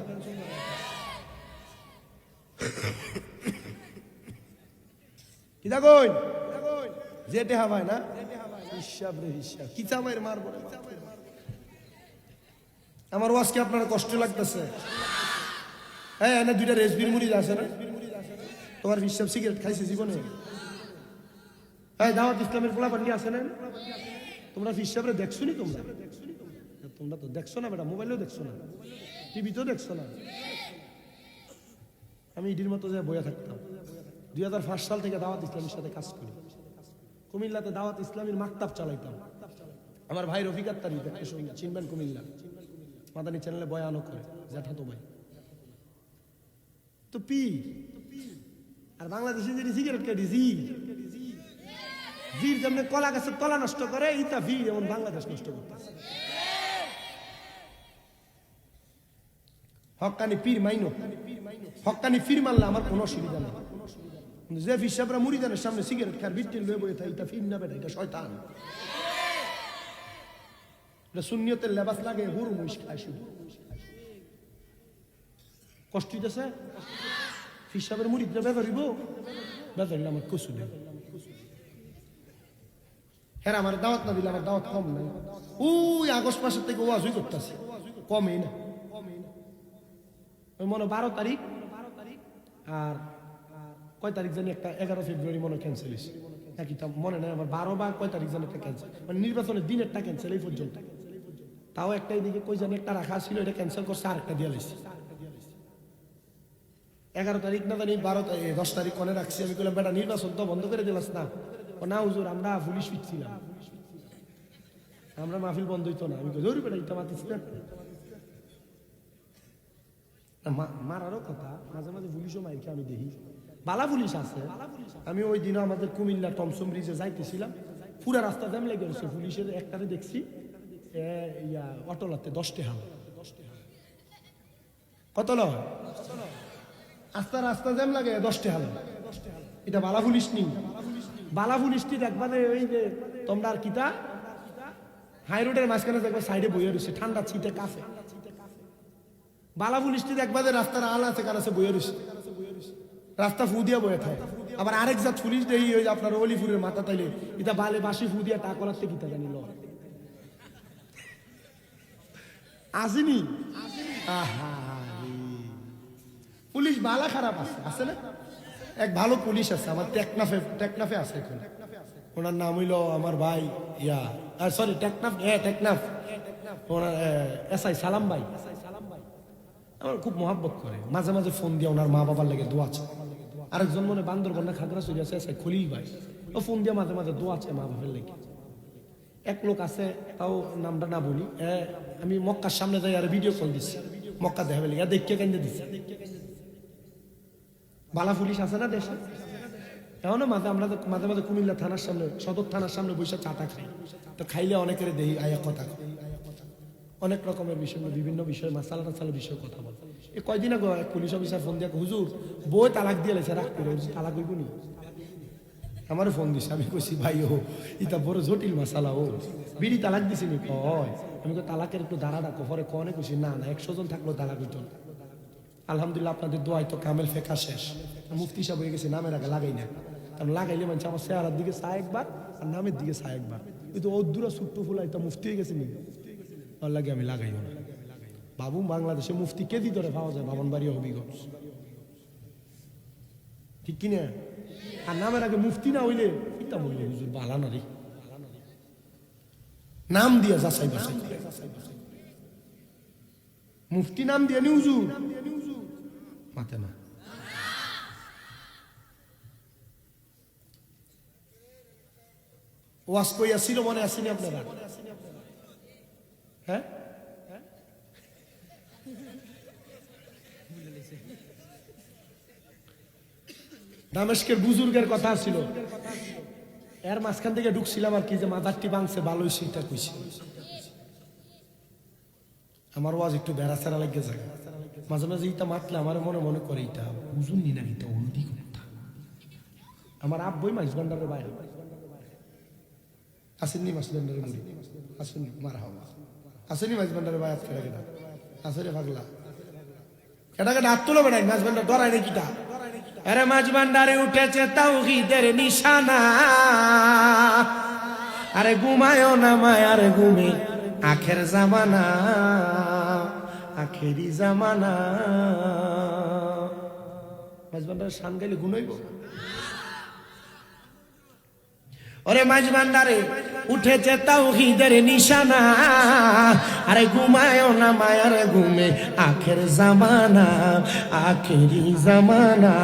কিতা কই যেতে হবে না হিসাব রে হিসাব, কি চামাইর মার বলে। আমার ওয়াজকে আপনার কষ্ট লাগতেছে? হ্যাঁ না, দুইটা রেসবির মুড়ি আছে না, তোমার হিসাব সিগারেট খাইছে জীবনে? হ্যাঁ দাওয়াত ইসলামের পোলা পান্ডি আছে না, তোমরা হিসাবরে দেখছো নি? তোমরা তো দেখছো না বেটা, মোবাইলেও দেখছো না, টিভিতেও দেখছো না। আমি ইডির মতো যে বইয়া থাকতাম। 2005 সাল থেকে দাওয়াত ইসলামের সাথে কাজ করি। কুমিল্লাতে দাওয়াত ইসলামের মাকতাব চালাইতাম। আমার ভাই রফিক আত্তারি চিনবেন, কুমিল্লা মাদানী চ্যানেলে বয়ানও করে, জ্যাঠাতো ভাই তো পি। আর বাংলাদেশে যদি সিগারেট কাটি ভিড় যেমন কলা গাছের কলা নষ্ট করে, ইতা ভিড় এমন বাংলাদেশ নষ্ট করতেছে। হক্কানি পীর মাইনো, হক্কানি ফির মানলে আমার কোনো অসুবিধা নেই। যে হিসাবরা মুড়িদানের সামনে সিগারেট খার ভিত্তির লয়ে বয়ে থাকে, এটা ফির না বেটা, এটা শয়তান। এটা সুন্নিয়তের লেবাস লাগে, হুরু মুইশ খায় শুধু। কষ্ট হইতেছে? হিসাবের মুড়িদরা বেজারিব, বেজারিলে আমার কসু নেই। হ্যাঁ আমার দাওয়াত না দিলে আমার দাওয়াত কম নাই। ওই আগস্ট মাসের থেকে ওয়াজই করতেছে, কমই না। ওই মনে 12 তারিখ আর কয় তারিখ জানি একটা 11 ফেব্রুয়ারি মনে ক্যান্সেল হয়েছে, একইটা মনে নাই আমার। 12 বা কয় তারিখ জানি একটা ক্যান্সেল, মানে নির্বাচনের দিন একটা ক্যান্সেল এই পর্যন্ত। তাও একটা এদিকে কই জানি একটা রাখা ছিল, এটা ক্যান্সেল করছে, আরেকটা দিয়ে লাইছে। 11 তারিখ না জানি 10 তারিখ কোনে রাখছি। আমি বললাম বেটা নির্বাচন তো বন্ধ করে দিলাস না? না হুজুর আমরা পুলিশ ফিরছিলাম, আমরা মাহফিল বন্ধ হইতো না। আমি জরুরি বেটা ইটা মাতিস না, মারারও কথা। মাঝে মাঝে পুলিশও মাইকে আমি দেখি, বালা পুলিশ আছে। আমি ওই দিনও আমাদের কুমিল্লা টমসম ব্রিজে যাইতেছিলাম, পুরা রাস্তা জ্যাম লেগে গেছে। পুলিশের একটারে দেখছি অটোলাতে 10 টাকা কত লয়, আস্তা রাস্তা জ্যাম লাগে 10 টাকা। এটা বালা পুলিশ নি, বালা পুলিশটি দেখবা ওই যে তোমরা আর কিতা হাই রোডের মাঝখানে দেখবা সাইডে বইয়ে রয়েছে, ঠান্ডা ছিটে কাছে। বালা পুলিশটি দেখবা যে রাস্তার আল আছে কাছে বইয়ে রয়েছে, রাস্তা ফু দিয়া বয়ে থাকে। আবার আরেক জাত পুলিশ দেই ওই আপনার অলিপুরের মাথা তাইলে এটা বালে বাসি ফু দিয়া টাকলাতে কিতা জানিল আসেনি। পুলিশ বালা খারাপ আছে, আছে না? এক ভালো পুলিশ আছে আমার টেকনাফে আছে এখন, ওনার নাম হইল আমার ভাই সরি টেকনাফ ওনার এসআই সালাম ভাই। আমার খুব মহাব্বত করে, মাঝে মাঝে ফোন দিয়ে ওনার মা বাবার লেগে দোয়া আছে। আরেকজন মনে বান্দরবন্যা খাগড়াছড়ি আছে এসআই খলিল ভাই, ও ফোন দিয়ে মাঝে মাঝে দোয়া আছে মা বাবার লেগে। এক লোক আছে, তাও নামটা না বলি, আমি মক্কার সামনে যাই আর ভিডিও কল দিচ্ছি, মক্কা দেখাবে লেগে দেখে কেন্দ্রে দিচ্ছে। বালা পুলিশ আছে না দেশে এখনো। আমরা মাঝে মাঝে কুমিল্লা থানার সামনে, সদর থানার সামনে বসে চাটা খাই, তো খাইলে অনেকের দেহি আয়া কথা, অনেক রকমের বিষয়, বিভিন্ন বিষয়, মাসালা টাসালা বিষয়ে কথা বল।
এ কয়দিন আগে এক পুলিশ অফিসার ফোন দিয়ে হুজুর বই তালাক দিয়ে লেছে রাখ করে তালাক হইব নি আমারও ফোন দিছে আমি কইছি ভাই ও ইটা বড় জটিল মশালা ও বিড়ি তালাক দিছি নি কয় আমি কই তালাকের একটু দাঁড়া ডাকো পরে কনে কইছি না না 100 জন থাকলো তালাক হইতো না আলহামদুলিল্লাহ আপনাদের দোয়াই তো কামেল ফেকা শেষ মুফতি সাহেব হয়ে গেছে নামের আগে লাগাই না কারণ লাগাইলে মানে আমার চেহারার দিকে চায় একবার আর নামের দিকে চায় একবার কিন্তু অদ্দুরা ছুট্টু ফুলাই তো মুফতি হয়ে গেছে নি ওর লাগে আমি লাগাইও না বাবু বাংলাদেশে মুফতি কে দি ধরে পাওয়া যায় বামনবাড়ি হবিগঞ্জ ঠিক কিনা আর নামের আগে মুফতি না হইলে এটা বললো হুজুর বালা না রে নাম দিয়ে যাচাই বাছাই মুফতি নাম দিয়ে নি হুজুর মাতে না ওয়াজ কই আসছিল মনে আসেনি আপনারা হ্যাঁ দামেস্কের বুজুর্গের কথা ছিল এর মাঝখান থেকে ঢুকছিলাম আর কি যে মাদারটি ভাঙছে ভালোই সেটা কইছি আমার ওয়াজ একটু বেড়া চেরা লাগে যায় মাঝে মাঝে ইটা মাতলে আমার মনে মনে করে এটা বুঝুন নি না এটা উল্টি কথা আমার আব্বই মাইজ ভান্ডারের বাইরে আসেননি মাছ ভান্ডারের মুড়ি আসেননি মারা হওয়া আসেনি মাছ ভান্ডারের বাইরে কেটা কেটা আসে পাগলা কেটা কেটা হাত তুলো বেড়াই মাছ ভান্ডার ডরাই রে কিটা আরে মাঝ ভান্ডারে উঠেছে তাওহীদের নিশানা আরে ঘুমায়ও না মায়ার ঘুমে আখের জামানা আখেরি জামানা মাঝ ভান্ডারে শান গাইলে ঘুমাইব ওরে মাঝ ভান্ডারে উঠেছে তাওহীদের নিশানা আরে ঘুমায়ও না মায়ার ঘুমে আখের জামানা আখেরি জামানা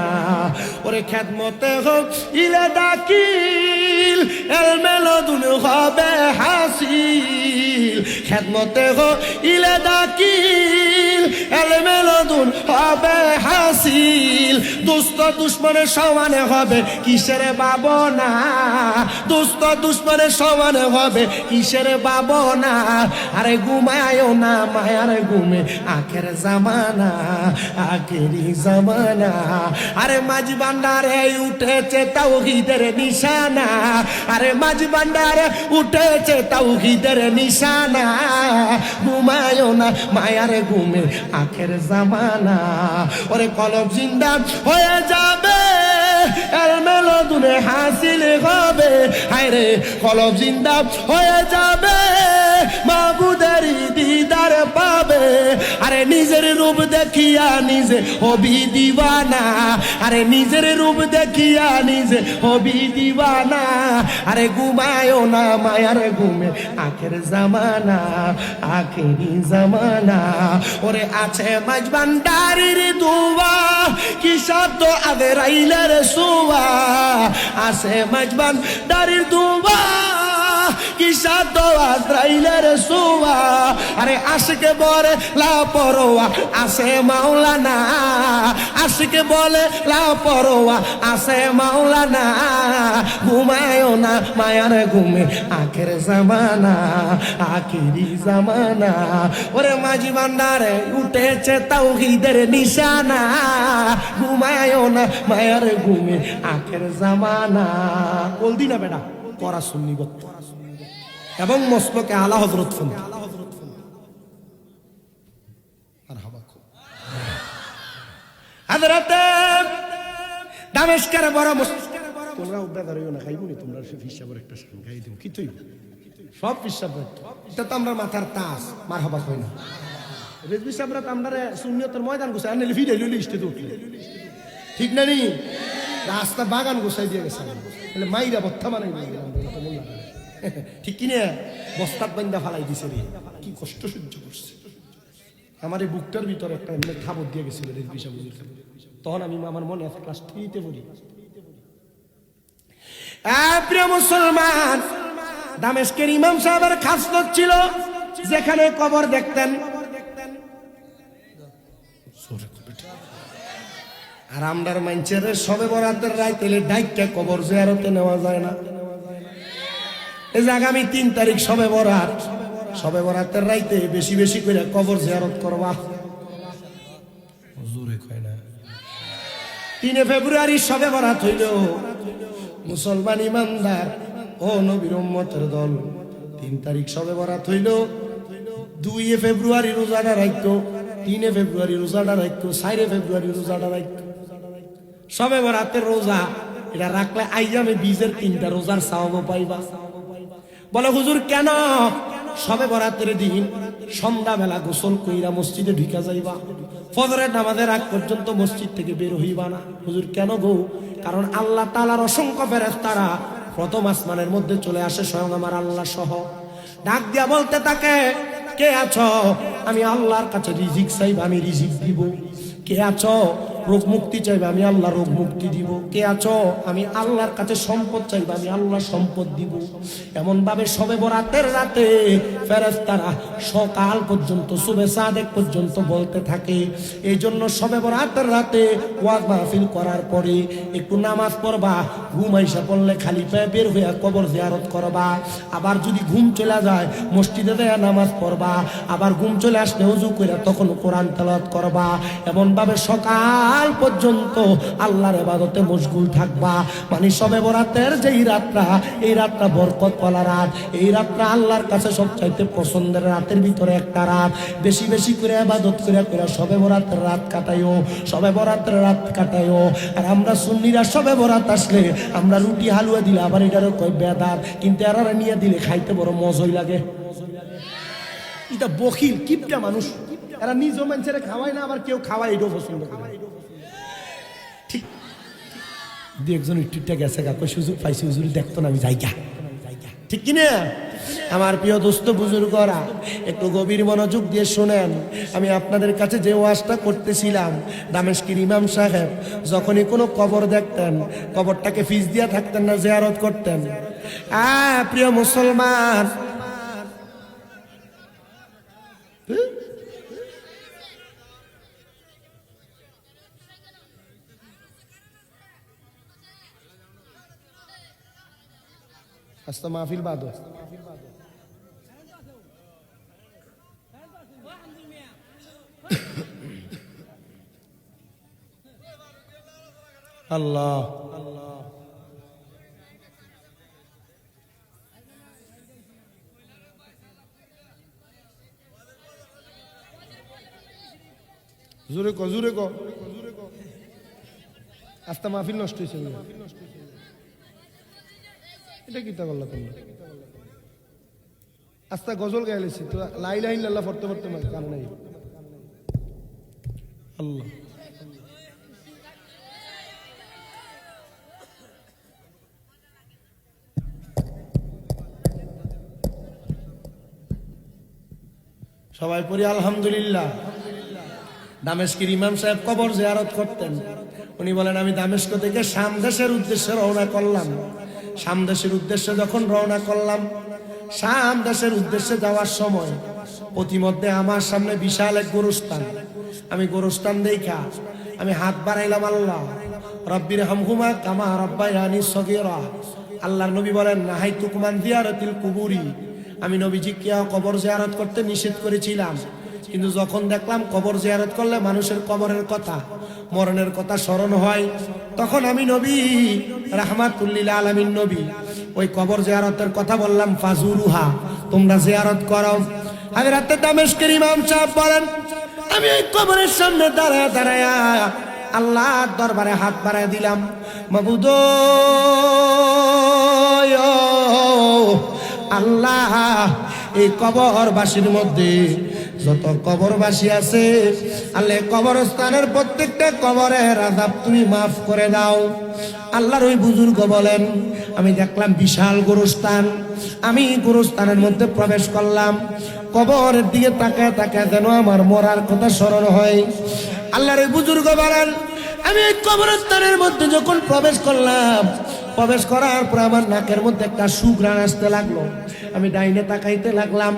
ওরে খেদমতে হোক ইলে দাকিল এলমেলো দুন হবে হাসিল খেদমতে হোক ইলে দাকিল এলমেলো দুন হবে হাসিল দুষ্ট দুশ্মনের সমানে হবে কিসের বাবনা দুষ্ট দুশ্মনের সমানে হবে কিসের বাবনা আরে ঘুমায়ও না মায়ার ঘুমে আখের জামানা আখেরি জামানা আরে মাঝ ভান্ডারে উঠেছে তাওহীদের নিশানা আরে মাঝ ভান্ডারে উঠেছে তাওহীদের নিশানা ঘুমায়ও না মায়ার ঘুমে আখের জামানা ওরে কলব জিন্দা হয়ে যাবে এলমেলো দুনে হাসিল হবে হায়রে কলব জিন্দা হয়ে যাবে মাবুদের দিদার পাবে আরে নিজের রূপ দেখিয়া নিজে হবি দিওয়ানা আরে নিজের রূপ দেখিয়া নিজে হবি দিওয়ানা আরে ঘুমায়ও না মায়ার ঘুমে আখের জামানা আখেরি জামানা ওরে আছে মাঝ ভান্ডারির দুয়া কি শব্দ আদের আইলের সুয়া আছে মাঝ ভান্ডারির দুয়া কি শব্দ আজরাইলের সুয়া আরে আশিকে বলে লাপরোয়া আসে মাওলানা আশিকে বলে লাপরোয়া আসে মাওলানা ঘুমায়ও না মায়ার ঘুমে আখের জামানা আখেরি জামানা ওরে মাঝি ভান্ডারে উঠেছে তাওহীদের নিশানা ঘুমায়ও না মায়ার ঘুমে আখের জামানা বলদি না বেটা পড়া শুননি বক্তা এবং মস্তকে আলা হযরত ফোন হযরতে দামেস্কের বড় তোমরা উদ্ধার হইও না খাইবো নি তোমরা সে হিসাবের একটা শান খাই দিও কি তুই সব হিসাব এটা তো আমরা মাথার তাস মারহাবা কই না রেজবি সাহেবরা তো আমরা সুন্নিয়তের ময়দান গোছাই আনলে ভিডিও লিস্টে তো উঠলে ঠিক না নি রাস্তা বাগান গোছাই দিয়ে গেছে তাহলে মাইরা বত্তা বানাই ঠিক কিনে বস্তাত বান্দা ফালাই দিছে রে কি কষ্ট সহ্য করছে আমার এই বুকটার ভিতরে একটা এমনি খাবার দিয়ে গেছিল রেজবি সাহেব তখন আমি আমার মনে আছে ক্লাস 3-তে পড়ি প্রিয় মুসলমান দামেস্কের ইমাম সাহেবের খাসলত ছিল যেখানে কবর দেখতেন আর আমরার মাইনচের সবে বরাতের রাইতেলে ডাইকা কবর জিয়ারতে নেওয়া যায় না এই যে আগামী 3 তারিখ সবে বরাতের রাইতে বেশি বেশি করে কবর জিয়ারত করবা
3 ফেব্রুয়ারি শবে বরাত হইল। মুসলমান ইমানদার ও নবীর উম্মতের দল 3 তারিখ শবে বরাত হইল। 2 ফেব্রুয়ারি রোজাটা রাখতো, 3 ফেব্রুয়ারি রোজাটা রাখতো, 4 ফেব্রুয়ারি রোজাটা রাখতো। শবে বরাতের রোজা এটা রাখলে আইয়ামে বীজের 3টা রোজার সওয়াব পাইবা। বলে হুজুর কেন? শবে বরাতের দিন সন্ধ্যাবেলা গোসল কইরা মসজিদে ঢুকা যাইবা, ফজরের নামাজের আগ পর্যন্ত মসজিদ থেকে বের হইবা না। হুজুর কেন গো? কারণ আল্লাহ তাআলার অসংখ্য ফেরেশতারা প্রথম আসমানের মধ্যে চলে আসে, স্বয়ং আমার আল্লাহ সহ ডাক দিয়া বলতে থাকে, কে আছো? আমি আল্লাহর কাছে রিজিক চাইবা, আমি রিজিক দিব। কে আছো? রোগ মুক্তি চাইবে, আমি আল্লাহ রোগ মুক্তি দিব। কে আছো? আমি আল্লাহর কাছে সম্পদ চাইবে, আমি আল্লাহ সম্পদ দিব। এমন ভাবে শবে বরাতের রাতে ফেরেশতারা সকাল পর্যন্ত, সুবে সাদেক পর্যন্ত বলতে থাকে। এই জন্য শবে বরাতের রাতে ওয়াজ মাহফিল করার পরে একটু নামাজ পড়বা, ঘুম আইসা পড়লে খালি পায়ে বের হইয়া কবর জিয়ারত করবা। আবার যদি ঘুম চলে যায় মসজিদে দেয়া নামাজ পড়বা, আবার ঘুম চলে আসলে ওযু করে তখন কোরআন তেলাওয়াত করবা। এমন ভাবে সকাল পর্যন্ত আল্লাহর ইবাদতে মশগুল থাকবা। মানে শবে বরাতের যেই রাতটা, এই রাতটা বরকতওয়ালা রাত, এই রাতটা আল্লাহর কাছে সবচাইতে পছন্দের রাতের ভিতরে একটা রাত। বেশি বেশি করে ইবাদত করে শবে বরাতের রাত কাটাইও, শবে বরাতের রাত কাটাইও। আর আমরা সুন্নিরা শবে বরাত আসলে আমরা রুটি হালুয়া দিলে আবার এটারও কই বেদাত, কিন্তু এরা নিয়ে দিলে খাইতে বড় মজাই লাগে। এটা বখিল কিপটা মানুষ, এরা নিজ মানুষেরা খাওয়ায় না, আবার কেউ খাওয়ায় এটাও পছন্দ করে। ঠিক দু একজন একটুটা গেছে কাকু সুযোগ পাইছি, হুজুর দেখতো না আমি যাইগা, ঠিক কিনা? আমার প্রিয় দোস্ত বুজুর্গরা একটু গভীর মনোযোগ দিয়ে শোনেন। আমি আপনাদের কাছে যে ওয়াজটা করতেছিলাম, দামেশকের ইমাম সাহেব যখনই কোনো কবর দেখতেন, কবরটাকে ফিস দিয়া থাকতেন না, জিয়ারত করতেন। প্রিয় মুসলমান, আস্তা মাহফিল বাদো আল্লাহ জোরে ক, জোরে ক, আস্তা মাহফিল নষ্ট হয়েছে। এটা কি তা করলা তোমরা? আস্তা গজল গাইলেছি তো, লা ইলাহা ইল্লাল্লাহ পড়তে পড়তে কান নাই। আল্লাহ সবাই পড়ি আলহামদুলিল্লাহ। দামেশকের ইমাম সাহেব কবর জিয়ারত করতেন। উনি বলেন, আমি দামেস্ক থেকে শাম দেশের উদ্দেশ্যে রওনা করলাম। শাম দেশের উদ্দেশ্যে যখন রওনা করলাম, শাম দেশের উদ্দেশ্যে যাওয়ার সময় প্রতিমধ্যে আমার সামনে বিশাল এক গোরস্থান। আমি গোরস্থান দেখা আমি হাত বাড়াইলাম, আল্লাহ রব্বির হামহুমা কামা রব্বায়ানি সগীরা। আল্লাহর নবী বলেন, নাহাইতুকুম আন জিয়ারাতিল কুবুরি। আমি নবীজিকে কবর জিয়ারত করতে নিষেধ করেছিলাম, কিন্তু যখন দেখলাম কবর জিয়ারত করলে মানুষের কবরের কথা, মরণের কথা স্মরণ হয়, তখন আমি নবী রাহমাতুল্লিল আলামিন নবী ওই কবর জিয়ারতের কথা বললাম, ফাজুরুহা, তোমরা জিয়ারত করো। হযরত দামেশকের ইমাম সাহেব বলেন, আমি এই কবরের সামনে দাঁড়ায় দাঁড়ায় আল্লাহর দরবারে হাত বাড়ায় দিলাম, মাবুদ আল্লাহ, এই কবরবাসীর মধ্যে যত কবরবাসী আছে, আল্লাহ কবরস্থানের প্রত্যেকটা কবরের আযাব তুমি মাফ করে দাও। আল্লাহর ওই বুজুর্গ বলেন, আমি দেখলাম বিশাল গোরস্থান। আমি গোরস্থানের মধ্যে প্রবেশ করলাম, কবরের দিকে তাকায় তাকায় যেন আমার মরার কথা স্মরণ হয়। আল্লাহর ওই বুজুর্গ বলেন, আমি এই কবরস্থানের মধ্যে যখন প্রবেশ করলাম, প্রবেশ করার পর আমার নাকের মধ্যে একটা সুঘ্রাণ আসতে লাগলো। আমি ডাইনে তাকাইতে লাগলাম,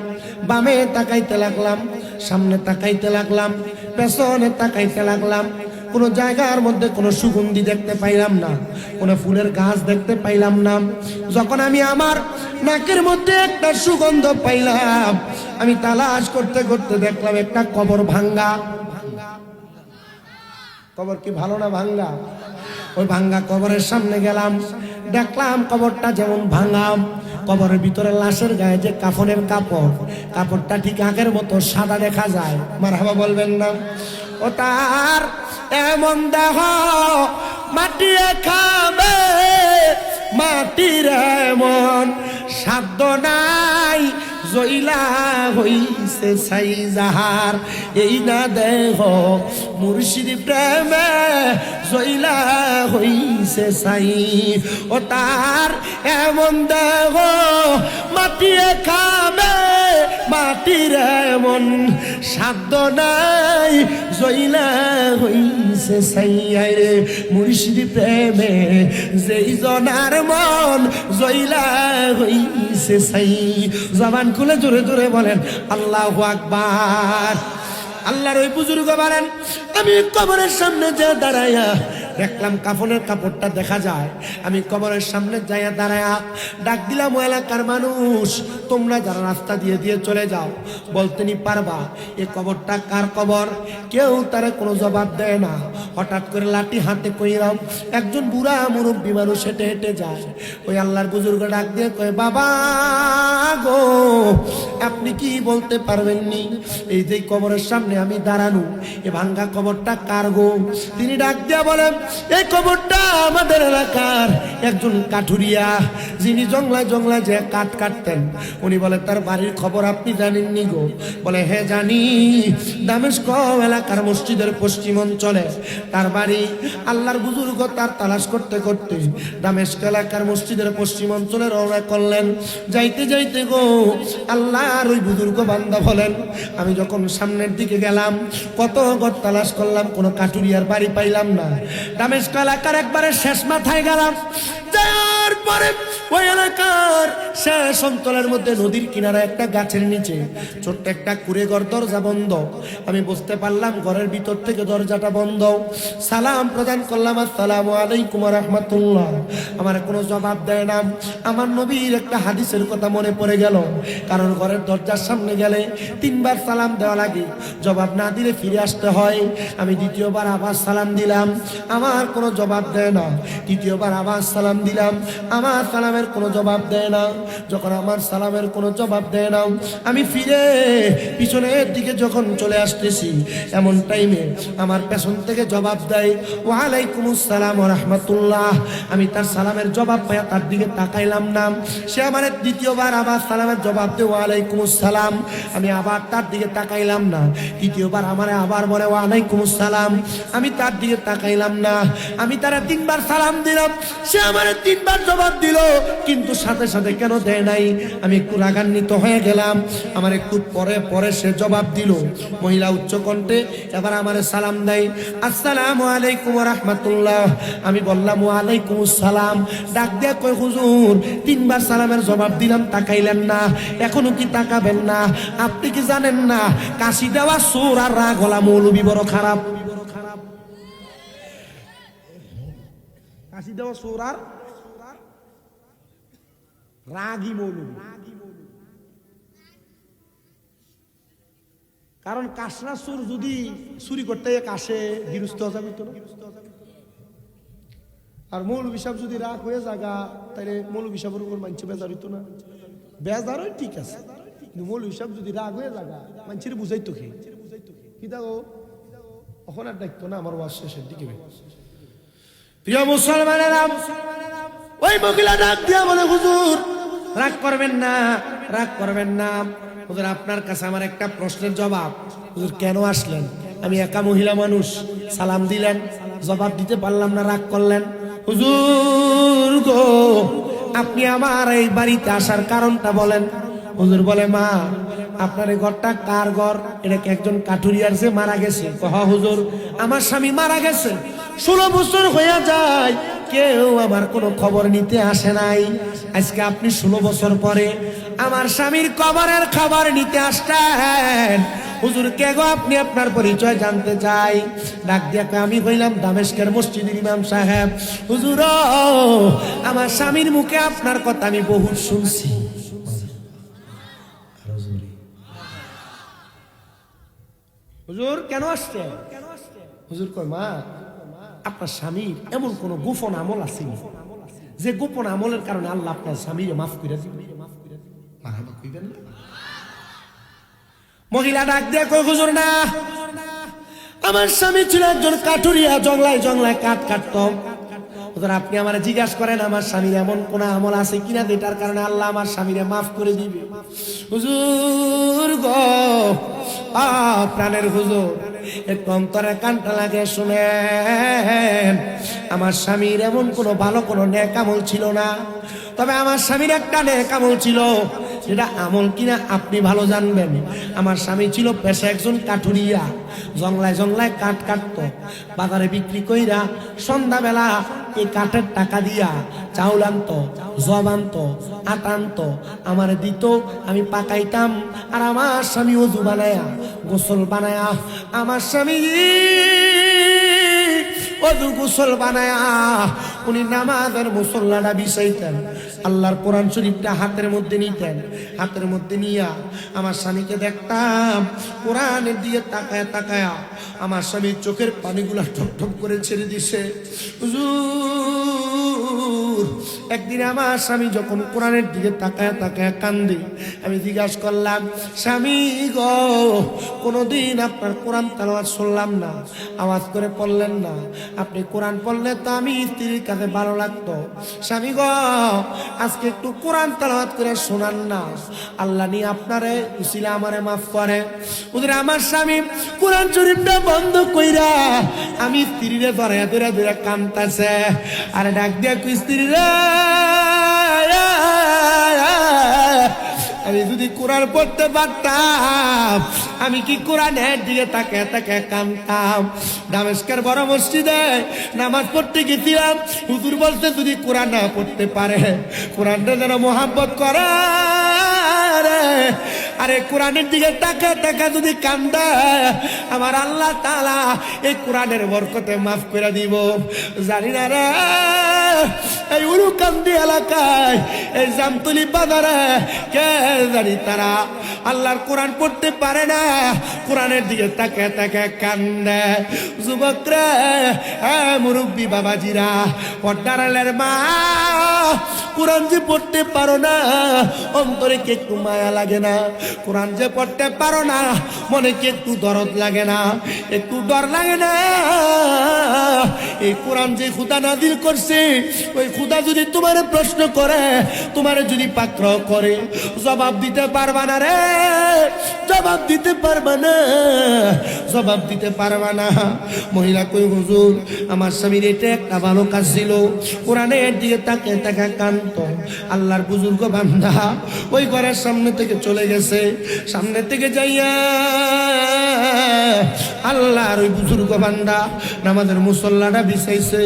বামে তাকাইতে লাগলাম, সামনে তাকাইতে লাগলাম, পেছনে তাকাইতে লাগলাম। কোনো জায়গার মধ্যে কোনো সুগন্ধি দেখতে পাইলাম না, কোনো ফুলের গাছ দেখতে পাইলাম না। যখন আমি আমার নাকের মধ্যে একটা সুগন্ধ পাইলাম, আমি তালাশ করতে করতে দেখলাম একটা কবর ভাঙ্গা। কবর কি ভালো না ভাঙ্গা? ওই ভাঙ্গা কবরের সামনে গেলাম, দেখলাম কবরটা যেমন ভাঙা, কবরের ভিতরে লাশের গায়ে যে কাফনের কাপড়টা ঠিক আগের মতো সাদা দেখা যায়। মারহাবা বলবেন না? ও তার এমন দেহ মাটি খাবে, মাটির এমন সাধ্য নাই, জইলা হইছে ছাই যাহার, এই না দেহ মুর্শিদ প্রেমে জইলা হইছে ছাই। ও তার এমন দেহ মাটিয়ে খাবে, মাটির এমন সাধ্য নাই, জইলা হইছে ছাই। রে মুর্শিদ প্রেমে যেই জনার মন জইলা হইছে ছাই। জবান খুলে জোরে জোরে বলেন আল্লাহু আকবার। আল্লাহর ওই বুজুর্গ বলেন, আমি কবরের সামনে যে দাঁড়াইয়া দেখলাম কাফনের কাপড়টা দেখা যায়, আমি কবরের সামনে যাইয়া দাঁড়ায়া ডাক দিলাম, ও এলাকার মানুষ, তোমরা যারা রাস্তা দিয়ে দিয়ে চলে যাও, বলতে নি পারবা এ কবরটা কার কবর? কেউ তারে কোনো জবাব দেয় না। হঠাৎ করে লাঠি হাতে কইরাম একজন বুড়া মুরব্বী মানুষ হেঁটে হেঁটে যায়। ওই আল্লাহর বুজুর্গ ডাক দিয়ে কয়, বাবা গো, আপনি কি বলতে পারবেননি এই যে কবরের সামনে আমি দাঁড়ানো, এ ভাঙ্গা কবরটা কার গো? তিনি ডাক দিয়া বলেন, এই কবরটা আমাদের এলাকার একজন কাঠুরিয়া, যিনি জংলায় জংলায় যে কাঠ কাটতেন। উনি বলে, তার বাড়ির খবর আপনি জানেননি গো? বলে, হ্যাঁ জানি, দামেস্ক এলাকার মসজিদের পশ্চিম অঞ্চলে তার বাড়ি। আল্লাহর বুজুর্গ তার তালাশ করতে করতে দামেস্ক এলাকার মসজিদের পশ্চিম অঞ্চলে রওনা করলেন। যাইতে যাইতে গো আল্লাহর ওই বুজুর্গ বান্দা বলেন, আমি যখন সামনের দিকে গেলাম, কত ঘর তালাশ করলাম, কোনো কাঠুরিয়ার বাড়ি পাইলাম না। দামেস্ক এলাকার একবারে শেষ মাথায় গেলাম, যাওয়ার পরে ওই এলাকার শেষ অঞ্চলের মধ্যে নদীর কিনারে একটা গাছের নিচে ছোট্ট একটা কুড়ে ঘর, দরজা বন্ধ। আমি বুঝতে পারলাম ঘরের ভিতর থেকে দরজাটা বন্ধ। সালাম প্রদান করলাম, আসসালামু আলাইকুম ওয়া রাহমাতুল্লাহ। আমার কোনো জবাব দেয় না। আমার নবীর একটা হাদিসের কথা মনে পড়ে গেল, কারণ ঘরের দরজার সামনে গেলে 3 বার সালাম দেওয়া লাগে, জবাব না দিলে ফিরে আসতে হয়। আমি দ্বিতীয়বার আবার সালাম দিলাম, আমার কোনো জবাব দেয় না। তৃতীয়বার আবার সালাম দিলাম, আমার সালামের কোনো জবাব দেয় না। যখন আমার সালামের কোনো জবাব দেয় না, আমি ফিরে পিছনের দিকে যখন চলে আসতেছি, এমন টাইমে আমার পেছন থেকে জবাব দেয়, ওয়ালাইকুম আসসালাম ওয়া রাহমাতুল্লাহ। আমি তার সালামের জবাব পাইয়া তার দিকে তাকাইলাম না। সে আমার দ্বিতীয়বার আবার সালামের জবাব দেয়, ওয়ালাইকুম আসসালাম। আমি আবার তার দিকে তাকাইলাম না। তৃতীয়বার আমার আবার বলে, ওয়ালাইকুম আসসালাম। আমি তার দিকে তাকাইলাম না। আমি তারা 3 বার সালাম দিলাম, সে আমার 3 বার জবাব দিল, কিন্তু সাথে সাথে কেন দেয় নাই? আমি একটু রাগান্বিত হয়ে গেলাম। আমার একটু পরে পরে সে জবাব দিল, মহিলা উচ্চ কণ্ঠে এবার আমার সালাম দেয়, আসসালামু আলাইকুম ওয়া রাহমাতুল্লাহ। আমি বললাম, ওয়ালাইকুম আসসালাম। ডাক দিয়া কই, হুজুর 3 বার সালামের জবাব দিলাম, তাকাইলেন না, এখনো কি তাকাবেন না? আপনি কি জানেন না কাশি দেওয়া সুর আর রাগ হলা মৌলবি বড় খারাপ? কাশি দেওয়া সুর আর রাগই মৌলবি। কারণ কাশনা সুর যদি চুরি করতে কাশে গিরস্ত যাবে তো না। আর মৌলবি সাহেব যদি রাগ হয়ে জাগা, তাহলে মৌলবি সাহেবের উপর মানছে বেজার হইতো না। বেজার হয় ঠিক আছে, কিন্তু মৌলবি সাহেব যদি রাগ হয়ে জাগা, মানুষের বুঝাইতো কি দেখো এখন আর দেখতো না। আমার ওয়াজ শেষের দিকে প্রিয় মুসলমানেরা, ওই মহিলা ডাক দিয়া বলে, হুজুর রাগ করবেন না, রাগ করবেন না। হুজুর আপনার কাছে আমার একটা প্রশ্নের জবাব। হুজুর কেন আসলেন? আমি একা মহিলা মানুষ, সালাম দিলেন, জবাব দিতে পারলাম না, রাগ করলেন। হুজুর গো, আপনি আমার এই বাড়িতে আসার কারণটা বলেন। হুজুর বলে, মা আপনার এই ঘরটা কার ঘর? এটা কি একজন কাঠুরিয়ার যে মারা গেছে? হ্যাঁ হুজুর, আমার স্বামী মারা গেছে, 16 বছর হয়ে যায়, কেউ আমার কোনো খবর নিতে আসে নাই। আজকে আপনি 16 বছর পরে আমার স্বামীর কবরের খবর নিতে আসছেন। হুজুর কে গো আপনি? আপনার পরিচয় জানতে চাই। ডাক দিয়া আমি হইলাম দামেস্কের মসজিদের ইমাম সাহেব। হুজুর আমার স্বামীর মুখে আপনার কথা আমি বহু শুনছি। হুজুর কেন আসছে? হুজুর কয়, মা
আপনার স্বামীর এমন কোন গোপন আমল আছে যে গোপন আমলের কারণে আল্লাহ আপনার স্বামীরে মাফ করে দিবে? মারহাবা কইবেন না? মহিলা ডাক দিয়ে কই, হুজুর না, আমার স্বামী ছিল একজন কাঠুরিয়া, জংলায় জংলায় কাঠ কাটতো। হুজুর আপনি আমারে জিজ্ঞাসা করেন আমার স্বামীর এমন কোন আমল আছে কিনা যেটার কারণে আল্লাহ আমার স্বামীরে মাফ করে দিবে? হুজুর গো, প্রাণের হুজুর, একটু অন্তরে কানটা লাগে শুনেন। আমার স্বামীর এমন কোনো ভালো কোনো নেক আমল ছিল না, তবে আমার স্বামীর একটা নেক আমল ছিল, সেটা আমল কিনা আপনি ভালো জানবেন। আমার স্বামী ছিল পেশা একজন কাঠুরিয়া, জংলায় জংলায় কাঠ কাটতো, বাজারে বিক্রি কইরা সন্ধ্যাবেলা এই কাঠের টাকা দিয়া চাউল আনতো, জব আনতো, আটা আনতো, আমার দিত, আমি পাকাইতাম। আর আমার স্বামী ওযু বানায়া, গোসল বানায়া, আমার স্বামী ওযু গোসল বানায়া উনি নামাজের মুসল্লাটা বিছাইতেন, আল্লাহর কোরআন শরীফটা হাতের মধ্যে নিতেন। হাতের মধ্যে নিয়া আমার স্বামীকে দেখতাম কোরআনের দিকে তাকায়া তাকায়া আমার স্বামীর চোখের পানিগুলা ঠক ঠক করে ছেড়ে দিছে। হুজুর, একদিন আমার স্বামী যখন কোরআনের দিকে তাকায়া তাকায়া কান্দে, আমি জিজ্ঞাসা করলাম, স্বামী গো, কোনদিন আপনার কোরআন তেলাওয়াত শুনলাম না, আওয়াজ করে পড়লেন না, আপনি কোরআন পড়লে তো আমি স্ত্রীর কাছে ভালো লাগতো। স্বামী গো, আজকে একটু কোরআন তেলাওয়াত করে শোনান না, আল্লাহ নিয়ে আপনারে উসিলা আমারে মাফ করে। ওদের আমার স্বামী কোরআন শরীফটা বন্ধ কইরা আমি স্ত্রীরে ধরে ধরে ধরে কামতাছে, আর ডাক দিয়া কই, স্ত্রী রে, আমি যদি কোরআন পড়তে পারতাম, আমি কি কোরআনের দিকে তাকে তাকে কামতাম। দামেস্কের বড় মসজিদে নামাজ পড়তে গেছিলাম, হুজুর বলতে যদি কোরআন না পড়তে পারে, কোরআনটা যেন মোহাব্বত করে, আরে কোরআনের দিকে তাকা তাকা যদি কান্দা, আমার আল্লাহ তাআলা এই কোরআনের বরকতে মাফ করে দিব। জানি না রে, এই উরুকান্দি এলাকায়, এই জামতলি বাজারে কে জানি তারা আল্লাহর কোরআন পড়তে পারে না, কোরআনের দিকে তাকে তাকে কান্দে। যুবকরা, মুরব্বী বাবাজিরা, পর্দারালের মা, কোরআন যে পড়তে পারো না, অন্তরে কি একটু মায়া লাগে না? কোরআন যে পড়তে পারো না, মনে কি একটু দরদ লাগে না? একটু ডর লাগে না? এই কোরআন যে খুদা নাযিল করছে, ওই খুদা যদি তোমার প্রশ্ন করে, তোমার যদি পাকড়াও করে, জবাব দিতে পারবা না রে, জবাব দিতে পারবা না, জবাব দিতে পারবা না। মহিলা কই, হুজুর আমার স্বামীর এটা একটা ভালো কাজ ছিল, কোরআনের দিকে তাকে তাকে কান্ত। আল্লাহর বুজুর্গ বান্দা ওই ঘরের সামনে থেকে চলে গেছে, সামনে থেকে যাইয়া আল্লাহর ওই বুজুর্গ বান্দা নামাজের মুসল্লাটা বিছাইছে,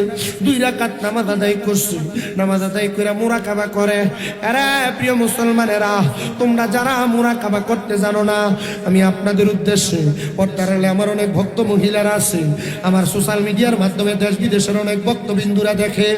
2 রাকাত নামাজ আদায় করছে। নামাজ আদায় করে মুরাকাবা করে। আরে প্রিয় মুসলমানেরা, তোমরা যারা মুরাকাবা করতে জানো না, আমি আপনাদের উদ্দেশ্যে, পর্দারে আমার অনেক ভক্ত মহিলারা আছে, আমার সোশ্যাল মিডিয়ার মাধ্যমে দেশ বিদেশের অনেক ভক্তবিন্দুরা দেখে,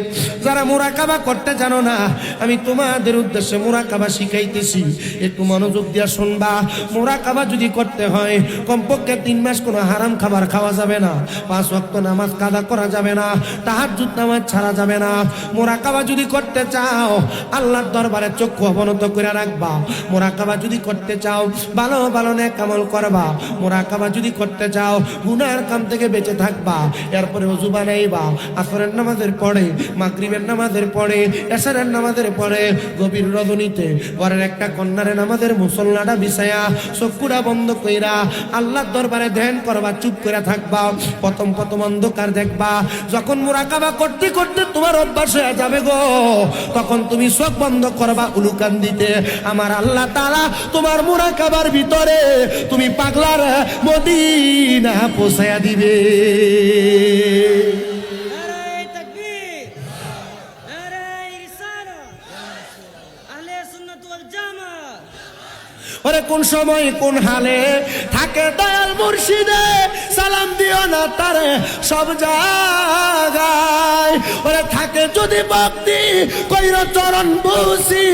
যারা মুরাকাবা করতে জানো না, আমি তোমাদের উদ্দেশ্যে মুরাকাবা শিখাইতেছি, একটু মনোযোগ দিয়া শুনবা। মুরাকাবা যদি করতে হয়, কমপক্ষে 3 মাস কোনো হারাম খাবার খাওয়া যাবে না, 5 ওয়াক্ত নামাজ কাদা করা যাবে না, তাহাজ্জুদ নামাজ ছাড়া যাবে না। মুরাকাবা যদি করতে চাও, আল্লাহর দরবারে চক্ষু অবনত করে রাখবা। মুরাকাবা যদি করতে চাও, ভালো ভালো নেক আমল করবা। মুরাকাবা যদি করতে চাও, গুনার কাম থেকে বেঁচে থাকবা। এরপরে ওযু বানাইবা, আসরের নামাজের পরে, মাগরিবের নামাজের পরে, এশারের নামাজের পরে, গভীর রজনীতে ঘরের একটা কন্যারে নামাজের মুসল্লাটা বিছায়া চক্ষুটা বন্ধ কইরা আল্লাহর দরবারে ধ্যান করবা, চুপ করে থাকবা। প্রথম প্রথম অন্ধকার দেখবা, যখন মুরাকাবা করতে করতে তোমার অভ্যাস হয়ে যাবে গো, তখন তুমি চোখ বন্ধ করবা উলুকান দিতে। আমার আল্লাহ তাআলা তোমার মুরাকাবার ভিতরে তুমি পাগলার মদিনা পৌঁছায়া দিবে। ও
ওরে কোন সময় কোন হালে থাকে দয়াল মুর্শিদে, সালাম দিও না তারে সব জায়গায়। ওরে থাকে যদি ভক্তি কইর চরণ বসি,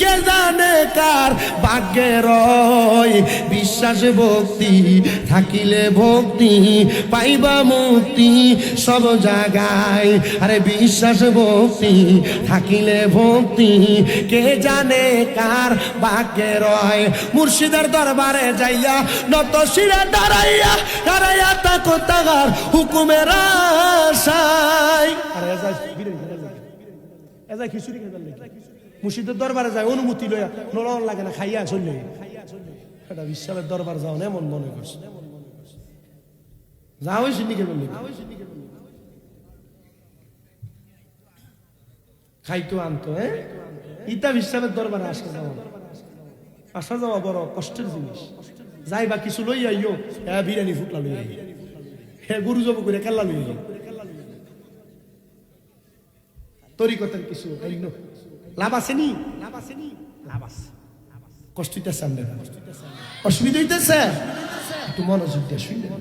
কে জানে কার ভাগ্যে রয়। বিশ্বাস ভক্তি থাকিলে ভক্তি পাইবা মুক্তি সব জায়গায়। আরে বিশ্বাস ভক্তি থাকিলে ভক্তি কে জানে কার ভাগ্যে রয়। মুর্শিদের দরবারে যাইয়া নত শিরা দাঁড়াইয়া দাঁড়াইয়া তাকো তাগার হুকুমের আশায়। আরে এজাই খিচুড়ি খেতে লাগে, মুর্শিদের দরবারে যায় অনুমতি লইয়া, নরম লাগে না, খাইয়া চললে। এটা বিশ্বাসের দরবার যাও না এমন মনে করছে, যাও সিন্ডিকে বললি খাইতো আনতো। হ্যাঁ, ইতা বিশ্বাসের দরবারে আসা যাওয়া, আসা যাওয়া বড় কষ্টের জিনিস। যাই বা কিছু লই আইও, হ্যাঁ বিরিয়ানি ফুটলা লই আই, হ্যাঁ গরু জব করে কেল্লা লই আই, তরিকতের কিছু লাভ আছে নি, লাভ আছে নি, লাভ আছে। কষ্ট হইতেছে, অসুবিধা হইতেছে, একটু মনোযোগ দিয়ে শুনবেন।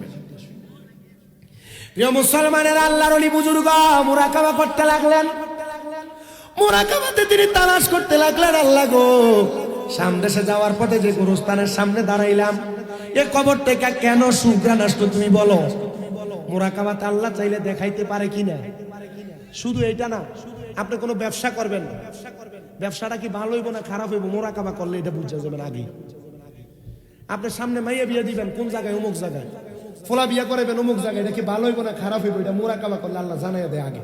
প্রিয় মুসলমানের আল্লাহর ওলি বুজুর্গ মুরাকাবা করতে লাগলেন। মুরাকাবাতে তিনি তালাশ করতে লাগলেন, আল্লাহ গো সামদেশে যাওয়ার পথে যে গোরস্থানের সামনে দাঁড়াইলাম, এ কবর থেকে কেন সুঘ্রাণ আসতো তুমি বলো। মুরাকাবাতে আল্লাহ চাইলে দেখাইতে পারে কিনা। শুধু এটা না, আপনি কোনো ব্যবসা করবেন, ব্যবসাটা কি ভালো হইব না খারাপ হইব, মুরাকাবা করলে এটা বুঝা যাবেন আগে। আপনার সামনে মাইয়া বিয়া দিবেন কোন জায়গায়, অমুক জায়গায়, ফোলা বিয়া করাবেন অমুক জায়গায়, এটা কি ভালো হইব না খারাপ হইব, এটা মুরাকাবা করলে আল্লাহ জানাইয়া দেয় আগে।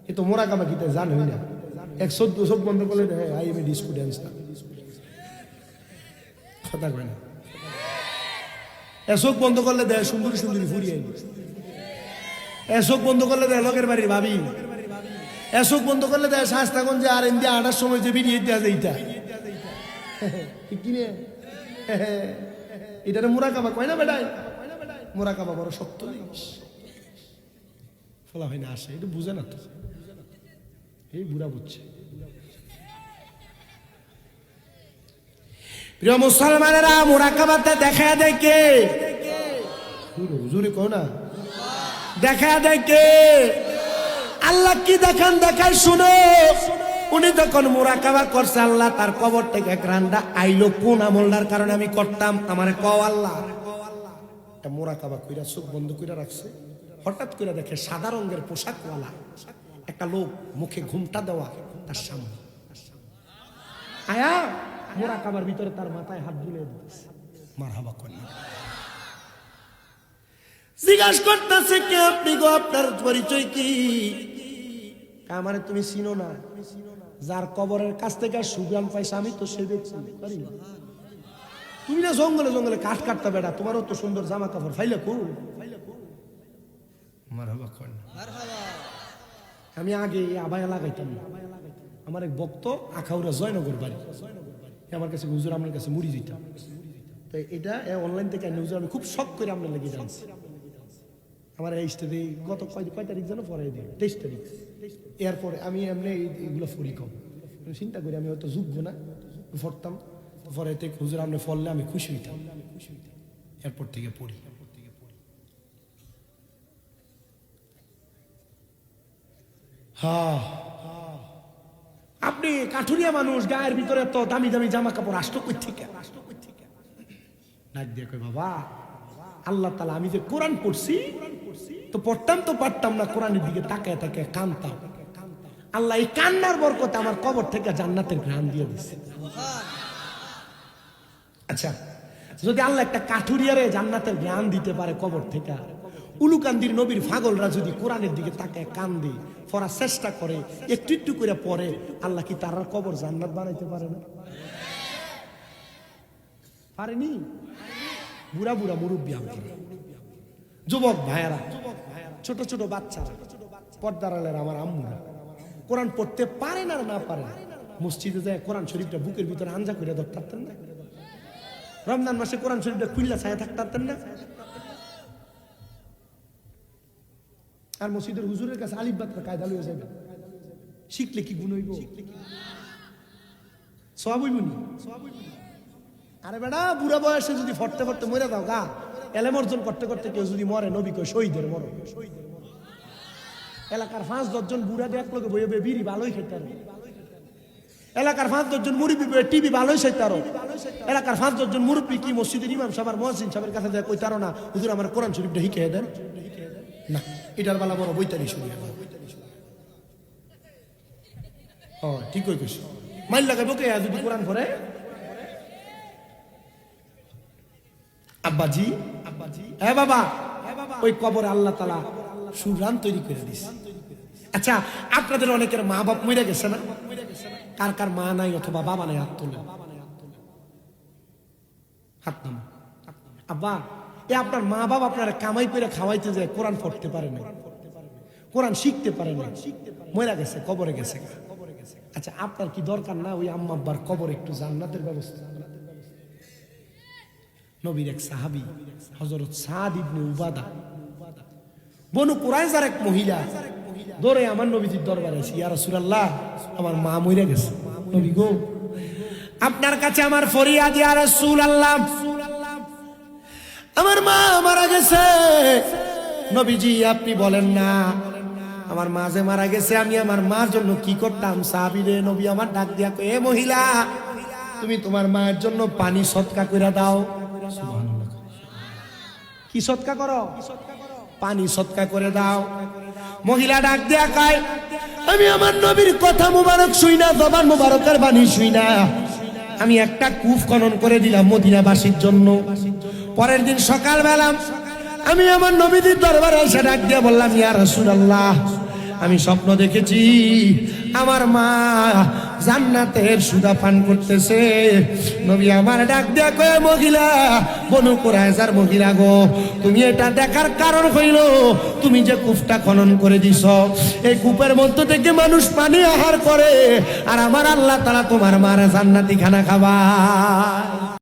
কিন্তু মুরাকাবা কি জানই না, এক চোখ বন্ধ করলে I M A disco dance না, কথা কয় না। চোখ বন্ধ করলে দেয় সুন্দরী সুন্দরী ফুরিয়ে, চোখ বন্ধ করলে দেয় লোকের বাড়ির ভাবি, চোখ বন্ধ করলে দেয় শাস্তাগঞ্জে আর ইন্ডিয়া আটার সময় যে বিরিয়ে দেওয়া যায় এইটা কিনে, এটা মুরাকাবা কয় না বেটাই। মুরাকাবা বড় সত্য জিনিস, ফলা হয় না আসে, এটা বুঝে না তো, এই বুড়া বুঝছে। প্রিয় মুসলমানেরা মুরাকাবাতে দেখা দেয় কে, হুজুরে কও না, দেখা দেয় কে, আল্লাহ কি দেখান দেখায় শুনো। উনি যখন মুরাকাবা করছে, আল্লাহ তার কবর থেকে গ্রান্ডা আইলো কোন আমলটার কারণে আমি করতাম, আমারে কও আল্লাহ। মুরাকাবা কইরা চোখ বন্ধ কইরা রাখছে, হঠাৎ করে দেখে সাদা রঙের পোশাকওয়ালা একটা লোক, মুখে ঘুমটা দেওয়া, তার সামনে আয়া মুরাকাবার ভিতরে তার মাথায় হাত বুলিয়ে দিতেছে। মারহাবা কন্যা জিজ্ঞাসা করতেছে কে আপনি গো, আপনার পরিচয় কি? আমারে তুমি চিনো না, যার কবরের কাছ থেকে সুগ্রাম পাইছে আমি তো সে দেখছি। তুমি না জঙ্গলে জঙ্গলে কাঠ কাটতে বেড়া, তোমারও তো সুন্দর জামা কাপড় ফাইলে কো। মারহাবা কন্যা, আমি আগে আবায়া লাগাইতাম না। আমার এক ভক্ত আখাউড়া জয়নগর বাড়ি, আমার কাছে হুজুর আমার কাছে মুড়ি দিতাম, তো এটা অনলাইন থেকে হুজুর আমি খুব শখ করে আপনার লেগে জানছি। আমার এই স্টেজে গত কয় তারিখ যেন পরে দিই, 23 তারিখ। এরপরে আমি এমনি এইগুলো ফুরি কম চিন্তা করি, আমি হয়তো যোগ্য না পড়তাম, পরে থেকে হুজুর আপনি ফললে আমি খুশি হইতাম, এরপর থেকে পড়ি। হ্যাঁ, আপনি কাঠুরিয়া মানুষ, গায়ের ভিতরে এত দামি দামি জামা কাপড় আসতো কই থেকে? ডাক দিয়ে কই বাবা, আল্লাহ তাআলা আমি যে কোরআন পড়ছি, তো পড়তাম তো পারতাম না, কোরআনের দিকে তাকায় তাকায় কানতাম। আল্লাহ এই কান্নার বরকতে আমার কবর থেকে জান্নাতের ঘ্রাণ দিয়ে দিচ্ছে। আচ্ছা, যদি আল্লাহ একটা কাঠুরিয়ারে জান্নাতের ঘ্রাণ দিতে পারে কবর থেকে, উলুকান্দির নবীর পাগলরা যদি কোরআনের দিকে তাকায় কান্দে, পড়ার চেষ্টা করে, একটু একটু করে পড়ে, আল্লাহ কি তার কবর জান্নাত বানাইতে পারে না? পারেনি? বুড়া বুড়া মুরব্বী, যুবক ভাইয়ারা, ছোট ছোট বাচ্চারা, পর্দার আলের আমার আম্মুরা কোরআন পড়তে পারে না, না পারে না, মসজিদে যায় কোরআন শরীফটা বুকের ভিতরে আঞ্জা করে ধরতেন না? রমজান মাসে কোরআন শরীফটা খুললা ছায়া থাকতেন না? আর মসজিদের হুজুরের কাছে আলিফ বাত কায়দা লইয়া যাবে, শিখলে কি গুণ হইব? সওয়াব হইব নি?
আরে বেটা বুড়া বয়সে যদি ফটতে ফটতে মরে দাও গা, এলেম অর্জন করতে করতে কেউ যদি মরে, নবী কয় শহীদের মরো। এলাকার 5-10 জন বুড়া এক লোকে বইয়ে বিড়ি ভালোই খেতে পারো, এলাকার 5-10 জন মুরব্বী টিভি ভালোই চাইতে পারো, এলাকার 5-10 জন মুরব্বী কি মসজিদের ইমাম সাহেব মুয়াজ্জিন সাহেবের কাছে যায় কইতারো না হুজুর আমার কোরআন শরীফটা শিখিয়ে দেন না, এটার বেলা বড় বইতারি শুনি। ও ঠিক কইছিস, মাইল লাগাবো কে যদি কোরআন পড়ে। আব্বাজি হ্যাঁ বাবা, ওই কবরে আল্লাহ তাআলা সুরান তৈরি করে দিছে। আচ্ছা আপনাদের অনেকের মা বাপ মরে গেছে না? কার কার মা নাই অথবা বাবা নাই? হাত তোলেন, হাত নাম। আব্বা এ আপনার মা বাবা আপনার কামাই করে খাওয়াইতে যায়, কোরআন পড়তে পারে না, কোরআন শিখতে পারে না, মরে গেছে, কবরে গেছে। আচ্ছা আপনার কি দরকার না ওই আম্মা আব্বার কবরে একটু জান্নাতের ব্যবস্থা? নবীর এক সাহাবী হযরত সাদ ইবনে উবাদা, বনু কুরাইজার এক মহিলা দৌড়ে আমার নবীজির দরবারে এসে, ইয়া রাসূলুল্লাহ আমার মা মরে গেছে, নবী গো আপনার কাছে আমার ফরিয়াদ, ইয়া রাসূলুল্লাহ আমার মা মারা গেছে। নবীজি আপনি বলেন না, আমার মা যে মারা গেছে আমি আমার মার জন্য কি করতাম? সাহাবী রে, নবী আমার ডাক দিয়া কয়, এ মহিলা তুমি তোমার মায়ের জন্য পানি সদকা কইরা দাও। সুবহানাল্লাহ, কি সদকা করো? পানি সদকা করে দাও। মহিলা ডাক দিয়া কয়, আমি আমার নবীর কথা মুবারক শুই না, জবান মুবারকের বাণী শুই না, আমি একটা কূপ খনন করে দিলাম মদিনাবাসীর জন্য। পরের দিন সকালবেলা আমি আমার নবীর দরবারে এসে ডাক দিয়া বললাম, ইয়া রাসূলুল্লাহ আমি স্বপ্ন দেখেছি আমার মা জান্নাতের সুধা পান করতেছে। নবী আমার ডাক দিয়া কয়, মহিলা বনু কুরাইজার মহিলা গো, তুমি এটা দেখার কারণ হইল তুমি যে কূপটা খনন করে দিছ, এই কূপের মধ্য থেকে মানুষ পানি আহার করে, আর আমার আল্লাহ তাআলা তোমার মার জান্নাতি খানা খাওয়ায়।